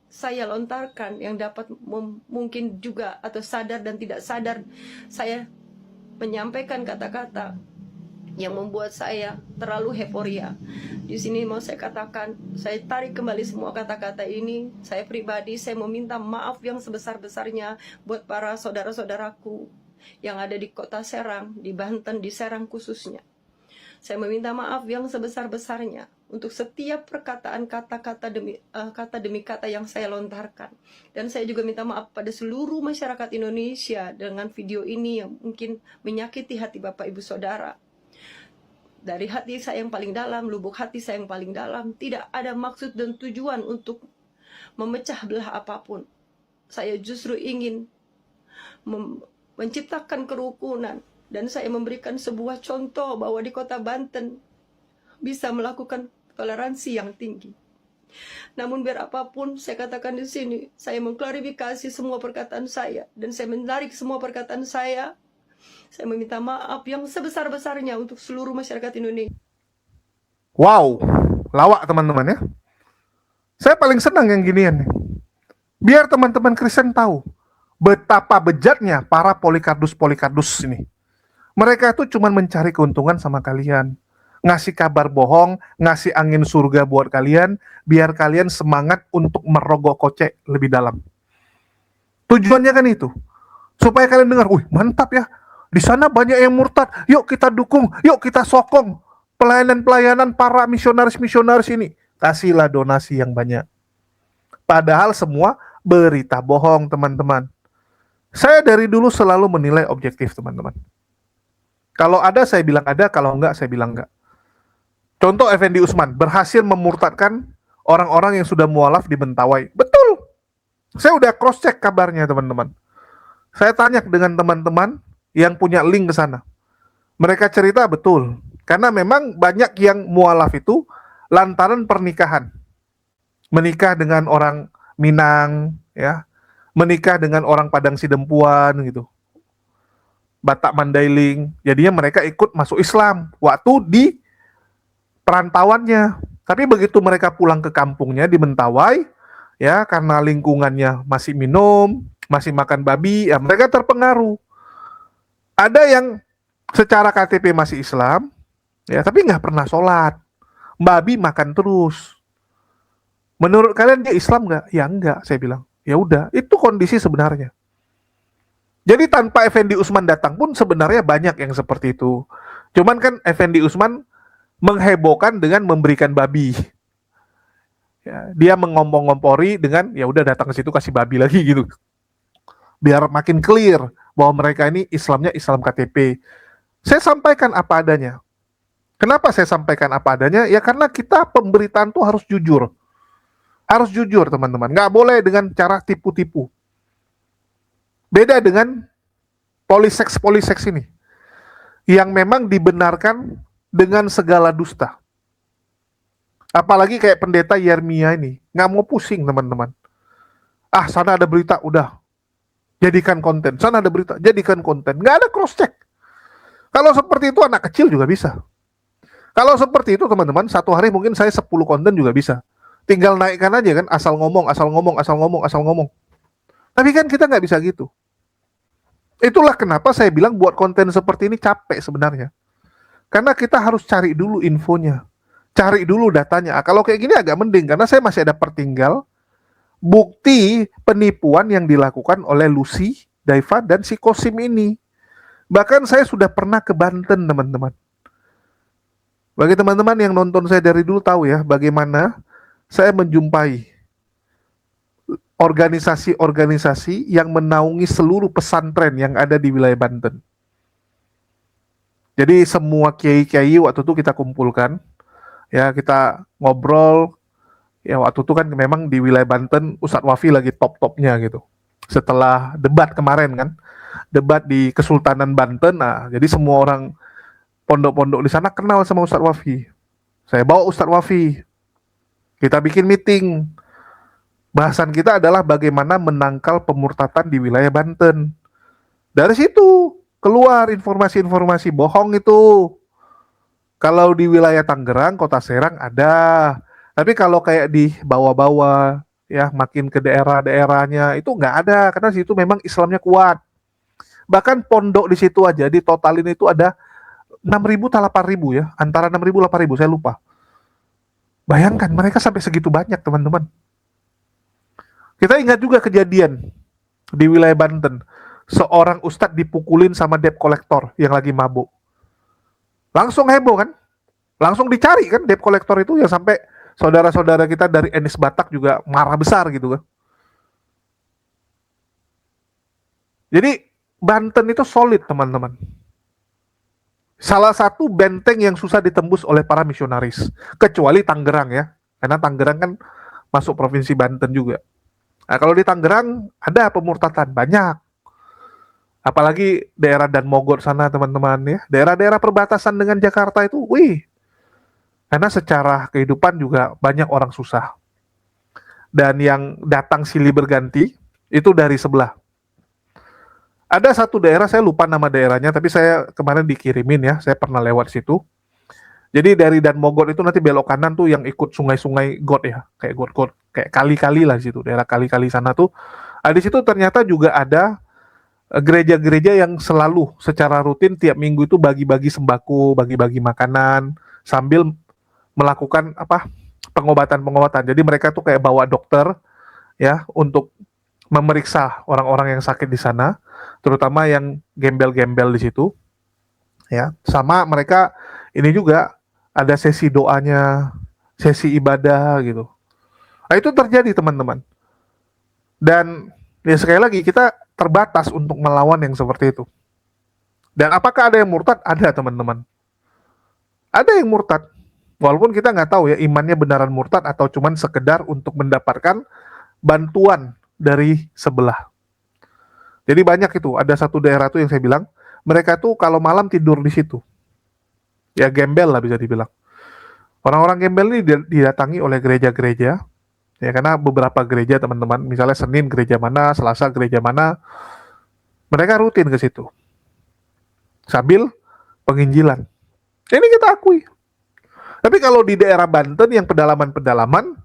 saya lontarkan yang dapat mungkin juga atau sadar dan tidak sadar saya menyampaikan kata-kata yang membuat saya terlalu heporia. Di sini mau saya katakan, saya tarik kembali semua kata-kata ini. Saya pribadi, saya meminta maaf yang sebesar-besarnya buat para saudara-saudaraku yang ada di kota Serang, di Banten, di Serang khususnya. Saya meminta maaf yang sebesar-besarnya untuk setiap perkataan kata-kata demi kata yang saya lontarkan. Dan saya juga minta maaf pada seluruh masyarakat Indonesia dengan video ini yang mungkin menyakiti hati Bapak Ibu Saudara. Dari hati saya yang paling dalam, lubuk hati saya yang paling dalam, tidak ada maksud dan tujuan untuk memecah belah apapun. Saya justru ingin menciptakan kerukunan, dan saya memberikan sebuah contoh bahwa di kota Banten bisa melakukan toleransi yang tinggi. Namun biar apapun saya katakan di sini, saya mengklarifikasi semua perkataan saya dan saya menarik semua perkataan saya. Saya meminta maaf yang sebesar-besarnya untuk seluruh masyarakat Indonesia. Wow, lawak teman-teman ya. Saya paling senang yang ginian nih. Biar teman-teman Kristen tahu betapa bejatnya para Polikardus ini. Mereka itu cuma mencari keuntungan sama kalian. Ngasih kabar bohong, ngasih angin surga buat kalian, biar kalian semangat untuk merogoh kocek lebih dalam. Tujuannya kan itu. Supaya kalian dengar, wih mantap ya, di sana banyak yang murtad, yuk kita dukung, yuk kita sokong pelayanan-pelayanan para misionaris-misionaris ini. Kasihlah donasi yang banyak. Padahal semua berita bohong, teman-teman. Saya dari dulu selalu menilai objektif, teman-teman. Kalau ada, saya bilang ada. Kalau enggak, saya bilang enggak. Contoh Effendi Usman, berhasil memurtadkan orang-orang yang sudah mualaf di Mentawai. Betul! Saya udah cross-check kabarnya, teman-teman. Saya tanya dengan teman-teman yang punya link ke sana. Mereka cerita betul. Karena memang banyak yang mualaf itu lantaran pernikahan. Menikah dengan orang Minang, ya, menikah dengan orang Padang Sidempuan gitu, Batak Mandailing. Jadinya mereka ikut masuk Islam waktu di perantauannya. Tapi begitu mereka pulang ke kampungnya di Mentawai, ya karena lingkungannya masih minum, masih makan babi, ya mereka terpengaruh. Ada yang secara KTP masih Islam, ya tapi nggak pernah sholat, babi makan terus. Menurut kalian dia Islam nggak? Ya enggak, saya bilang. Ya udah, itu kondisi sebenarnya. Jadi tanpa Effendi Usman datang pun sebenarnya banyak yang seperti itu. Cuman kan Effendi Usman menghebohkan dengan memberikan babi. Ya, dia mengompor-ngompori dengan ya udah datang ke situ kasih babi lagi gitu. Biar makin clear bahwa mereka ini Islamnya Islam KTP. Saya sampaikan apa adanya. Kenapa saya sampaikan apa adanya? Ya karena kita pemberitaan tuh harus jujur. Harus jujur teman-teman. Nggak boleh dengan cara tipu-tipu. Beda dengan poliseks ini. Yang memang dibenarkan dengan segala dusta. Apalagi kayak pendeta Yeremia ini, nggak mau pusing teman-teman. Ah, sana ada berita, udah jadikan konten. Sana ada berita, jadikan konten. Nggak ada cross check. Kalau seperti itu anak kecil juga bisa. Kalau seperti itu teman-teman, satu hari mungkin saya 10 konten juga bisa. Tinggal naikkan aja kan, asal ngomong, asal ngomong, asal ngomong, asal ngomong. Tapi kan kita nggak bisa gitu. Itulah kenapa saya bilang buat konten seperti ini capek sebenarnya. Karena kita harus cari dulu infonya. Cari dulu datanya. Kalau kayak gini agak mending, karena saya masih ada pertinggal bukti penipuan yang dilakukan oleh Lucy, Daiva, dan si Kosim ini. Bahkan saya sudah pernah ke Banten, teman-teman. Bagi teman-teman yang nonton saya dari dulu tahu ya, bagaimana saya menjumpai organisasi-organisasi yang menaungi seluruh pesantren yang ada di wilayah Banten. Jadi semua kiai-kiai waktu itu kita kumpulkan, ya kita ngobrol. Ya waktu itu kan memang di wilayah Banten Ustadz Wafi lagi top-topnya gitu. Setelah debat kemarin kan, debat di Kesultanan Banten, nah jadi semua orang pondok-pondok di sana kenal sama Ustadz Wafi. Saya bawa Ustadz Wafi, kita bikin meeting. Bahasan kita adalah bagaimana menangkal pemurtatan di wilayah Banten. Dari situ keluar informasi-informasi bohong itu. Kalau di wilayah Tangerang, Kota Serang ada. Tapi kalau kayak di bawah-bawah, ya makin ke daerah-daerahnya, itu nggak ada. Karena situ memang Islamnya kuat. Bahkan pondok di situ aja, di totalin itu ada 6.000 atau 8.000 ya. Antara 6.000 8.000, saya lupa. Bayangkan, mereka sampai segitu banyak, teman-teman. Kita ingat juga kejadian di wilayah Banten. Seorang ustadz dipukulin sama debt collector yang lagi mabuk. Langsung heboh kan? Langsung dicari kan debt collector itu, yang sampai saudara-saudara kita dari Enis Batak juga marah besar gitu kan. Jadi Banten itu solid teman-teman. Salah satu benteng yang susah ditembus oleh para misionaris. Kecuali Tangerang ya. Karena Tangerang kan masuk provinsi Banten juga. Nah kalau di Tangerang ada pemurtatan, banyak. Apalagi daerah Dan Mogot sana teman-teman ya. Daerah-daerah perbatasan dengan Jakarta itu, wih. Karena secara kehidupan juga banyak orang susah. Dan yang datang silih berganti, itu dari sebelah. Ada satu daerah, saya lupa nama daerahnya, tapi saya kemarin dikirimin ya, saya pernah lewat situ. Jadi dari Dan Mogot itu nanti belok kanan tuh yang ikut sungai-sungai got ya, kayak got-got, kayak kali-kali lah situ, daerah kali-kali sana tuh. Di situ ternyata juga ada gereja-gereja yang selalu secara rutin tiap minggu itu bagi-bagi sembako, bagi-bagi makanan, sambil melakukan pengobatan-pengobatan. Jadi mereka tuh kayak bawa dokter ya untuk memeriksa orang-orang yang sakit di sana, terutama yang gembel-gembel di situ. Ya, sama mereka ini juga ada sesi doanya, sesi ibadah gitu. Nah, itu terjadi teman-teman. Dan ya sekali lagi kita terbatas untuk melawan yang seperti itu. Dan apakah ada yang murtad? Ada teman-teman. Ada yang murtad. Walaupun kita nggak tahu ya imannya benaran murtad atau cuman sekedar untuk mendapatkan bantuan dari sebelah. Jadi banyak itu, ada satu daerah tuh yang saya bilang, mereka tuh kalau malam tidur di situ. Ya gembel lah bisa dibilang. Orang-orang gembel ini didatangi oleh gereja-gereja, ya karena beberapa gereja teman-teman, misalnya Senin gereja mana, Selasa gereja mana, mereka rutin ke situ. Sambil penginjilan. Ini kita akui. Tapi kalau di daerah Banten yang pedalaman-pedalaman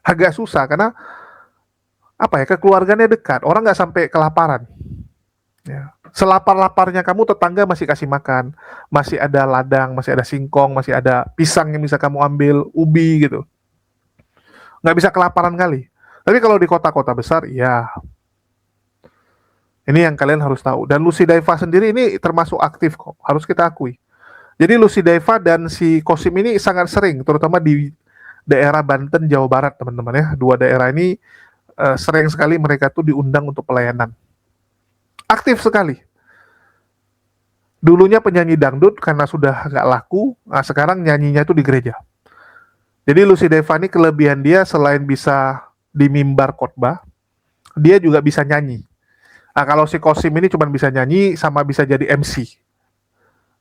agak susah karena kekeluarganya dekat, orang nggak sampai kelaparan. Ya. Selapar-laparnya kamu tetangga masih kasih makan, masih ada ladang, masih ada singkong, masih ada pisang yang bisa kamu ambil, ubi gitu. Nggak bisa kelaparan kali. Tapi kalau di kota-kota besar, ya ini yang kalian harus tahu. Dan Lucy Daiva sendiri ini termasuk aktif kok, harus kita akui. Jadi Lucy Daiva dan si Kosim ini sangat sering, terutama di daerah Banten, Jawa Barat teman-teman ya. Dua daerah ini sering sekali mereka tuh diundang untuk pelayanan. Aktif sekali. Dulunya penyanyi dangdut karena sudah nggak laku, sekarang nyanyinya itu di gereja. Jadi Lucy Daiva ini kelebihan dia selain bisa di mimbar khotbah, dia juga bisa nyanyi. Nah kalau si Kosim ini cuma bisa nyanyi sama bisa jadi MC.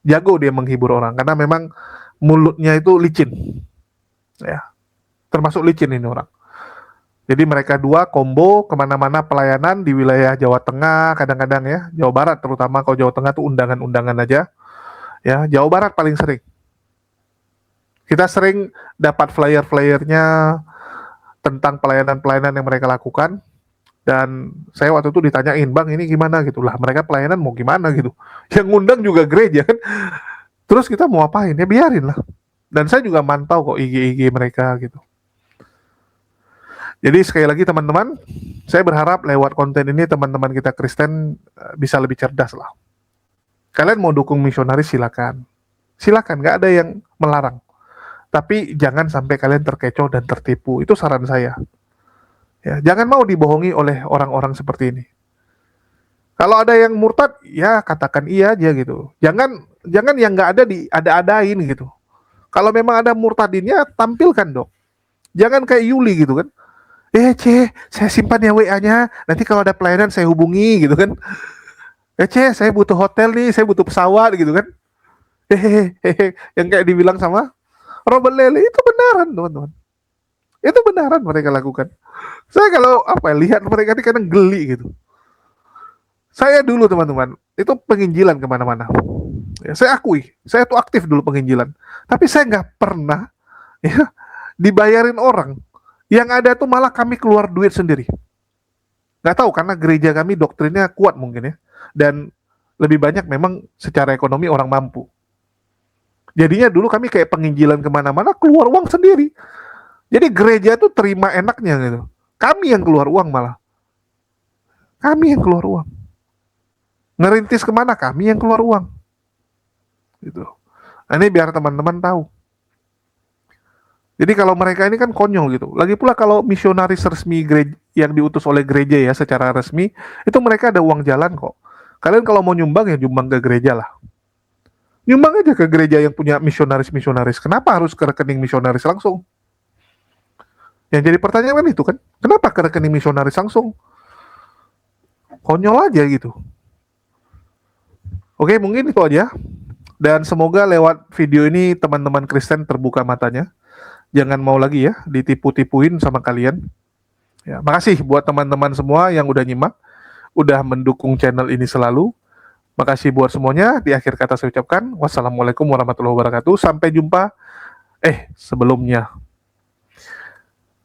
Jago dia menghibur orang karena memang mulutnya itu licin. Ya. termasuk licin ini orang. Jadi mereka dua combo kemana-mana pelayanan di wilayah Jawa Tengah kadang-kadang ya, Jawa Barat terutama. Kalau Jawa Tengah tuh undangan-undangan aja. Ya, Jawa Barat paling sering. Kita sering dapat flyer-flyernya tentang pelayanan-pelayanan yang mereka lakukan. Dan saya waktu itu ditanyain, Bang ini gimana gitu lah. Mereka pelayanan mau gimana gitu. Yang ngundang juga gereja kan. Terus kita mau apain? Ya biarin lah. Dan saya juga mantau kok IG mereka gitu. Jadi sekali lagi teman-teman, saya berharap lewat konten ini teman-teman kita Kristen bisa lebih cerdas lah. Kalian mau dukung misionaris silakan. Silakan, nggak ada yang melarang. Tapi jangan sampai kalian terkecoh dan tertipu. Itu saran saya. Ya, jangan mau dibohongi oleh orang-orang seperti ini. Kalau ada yang murtad, ya katakan iya aja gitu. Jangan yang nggak ada ada-adain gitu. Kalau memang ada murtadinnya, tampilkan dong. Jangan kayak Yuli gitu kan. Saya simpan ya WA-nya. Nanti kalau ada pelayanan saya hubungi gitu kan. Saya butuh hotel nih, saya butuh pesawat gitu kan. Yang kayak dibilang sama Robert Lele itu benaran teman-teman. Itu benaran mereka lakukan. Saya kalau lihat mereka ini kadang geli gitu. Saya dulu teman-teman itu penginjilan kemana-mana. Ya, saya akui, saya tuh aktif dulu penginjilan. Tapi saya nggak pernah ya dibayarin orang. Yang ada tuh malah kami keluar duit sendiri. Nggak tahu karena gereja kami doktrinnya kuat mungkin ya. Dan lebih banyak memang secara ekonomi orang mampu. Jadinya dulu kami kayak penginjilan kemana-mana keluar uang sendiri. Jadi gereja tuh terima enaknya gitu. Kami yang keluar uang malah. Kami yang keluar uang. Ngerintis kemana? Kami yang keluar uang. Gitu. Nah, ini biar teman-teman tahu. Jadi kalau mereka ini kan konyol gitu. Lagi pula kalau misionaris resmi gereja, yang diutus oleh gereja ya secara resmi, itu mereka ada uang jalan kok. Kalian kalau mau nyumbang ya nyumbang ke gereja lah. Nyumbang aja ke gereja yang punya misionaris-misionaris. Kenapa harus ke rekening misionaris langsung? Yang jadi pertanyaan itu kan, kenapa ke rekening misionaris langsung? Konyol aja gitu. Oke, mungkin itu aja. Dan semoga lewat video ini teman-teman Kristen terbuka matanya. Jangan mau lagi ya ditipu-tipuin sama kalian. Ya, makasih buat teman-teman semua yang udah nyimak, udah mendukung channel ini selalu. Makasih buat semuanya. Di akhir kata saya ucapkan wassalamualaikum warahmatullahi wabarakatuh. Sampai jumpa. Sebelumnya,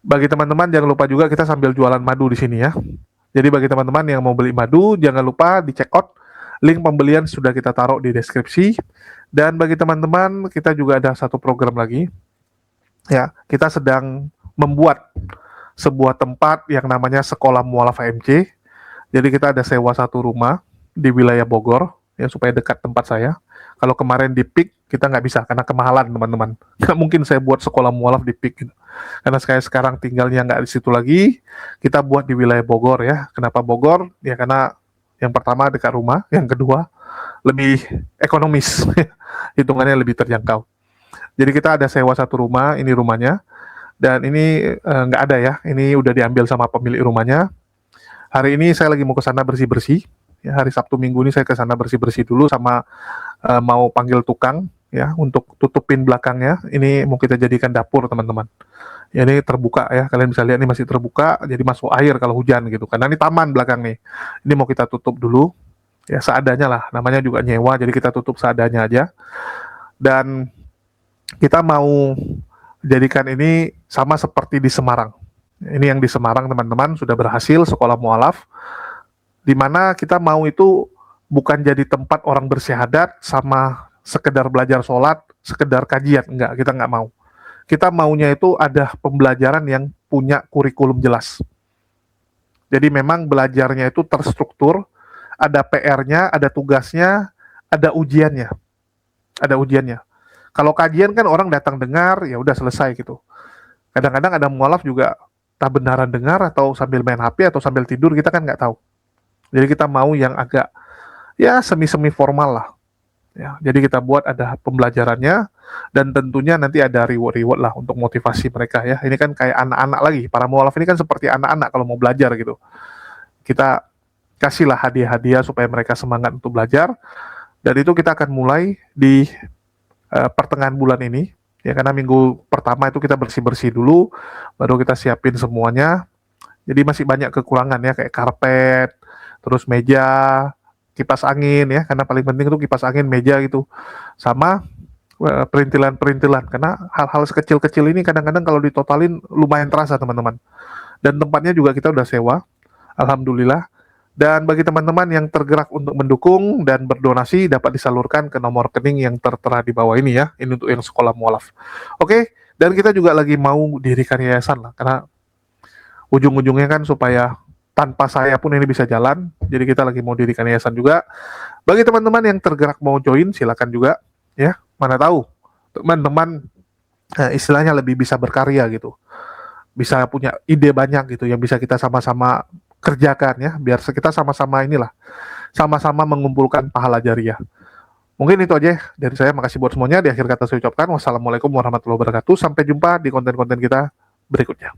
bagi teman-teman jangan lupa juga kita sambil jualan madu di sini ya. Jadi bagi teman-teman yang mau beli madu, jangan lupa di check out. Link pembelian sudah kita taruh di deskripsi. Dan bagi teman-teman, kita juga ada satu program lagi. Ya, kita sedang membuat sebuah tempat yang namanya Sekolah Mualaf AMC. Jadi kita ada sewa satu rumah di wilayah Bogor, ya supaya dekat tempat saya. Kalau kemarin di PIK, kita nggak bisa karena kemahalan teman-teman. Nggak mungkin saya buat sekolah mualaf di PIK gitu. Karena saya sekarang tinggalnya nggak di situ lagi, kita buat di wilayah Bogor ya. Kenapa Bogor? Ya karena yang pertama dekat rumah, yang kedua lebih ekonomis, hitungannya lebih terjangkau. Jadi kita ada sewa satu rumah, ini rumahnya, dan ini nggak ada ya, ini udah diambil sama pemilik rumahnya. Hari ini saya lagi mau ke sana bersih-bersih. Ya, hari Sabtu Minggu ini saya ke sana bersih-bersih dulu sama mau panggil tukang ya untuk tutupin belakangnya. Ini mau kita jadikan dapur teman-teman. Ya, ini terbuka ya, kalian bisa lihat ini masih terbuka, jadi masuk air kalau hujan gitu. Karena ini taman belakang nih. Ini mau kita tutup dulu. Ya seadanya lah, namanya juga nyewa, jadi kita tutup seadanya aja. Dan kita mau jadikan ini sama seperti di Semarang. Ini yang di Semarang teman-teman sudah berhasil sekolah mualaf, di mana kita mau itu bukan jadi tempat orang bersyahadat sama sekedar belajar sholat, sekedar kajian, enggak, kita nggak mau. Kita maunya itu ada pembelajaran yang punya kurikulum jelas. Jadi memang belajarnya itu terstruktur, ada PR-nya, ada tugasnya, ada ujiannya. Ada ujiannya. Kalau kajian kan orang datang dengar, ya udah selesai gitu. Kadang-kadang ada mualaf juga tak benaran dengar atau sambil main HP atau sambil tidur, kita kan nggak tahu. Jadi kita mau yang agak ya semi-semi formal lah. Ya, jadi kita buat ada pembelajarannya dan tentunya nanti ada reward-reward lah untuk motivasi mereka ya. Ini kan kayak anak-anak lagi. Para mualaf ini kan seperti anak-anak kalau mau belajar gitu. Kita kasihlah hadiah-hadiah supaya mereka semangat untuk belajar. Dan itu kita akan mulai di pertengahan bulan ini. Ya, karena minggu pertama itu kita bersih-bersih dulu, baru kita siapin semuanya. Jadi masih banyak kekurangan ya, kayak karpet, terus meja, kipas angin ya, karena paling penting itu kipas angin, meja gitu. Sama perintilan-perintilan, karena hal-hal sekecil-kecil ini kadang-kadang kalau ditotalin lumayan terasa teman-teman. Dan tempatnya juga kita udah sewa, alhamdulillah. Dan bagi teman-teman yang tergerak untuk mendukung dan berdonasi dapat disalurkan ke nomor rekening yang tertera di bawah ini ya. Ini untuk yang sekolah mualaf. Oke, dan kita juga lagi mau dirikan yayasan lah, karena ujung-ujungnya kan supaya tanpa saya pun ini bisa jalan. Jadi kita lagi mau dirikan yayasan juga. Bagi teman-teman yang tergerak mau join, silakan juga ya. Mana tahu teman-teman istilahnya lebih bisa berkarya gitu. Bisa punya ide banyak gitu yang bisa kita sama-sama kerjakan ya, biar kita sama-sama inilah, sama-sama mengumpulkan pahala jariah. Mungkin itu aja dari saya. Makasih buat semuanya. Di akhir kata saya ucapkan wassalamualaikum warahmatullahi wabarakatuh. Sampai jumpa di konten-konten kita berikutnya.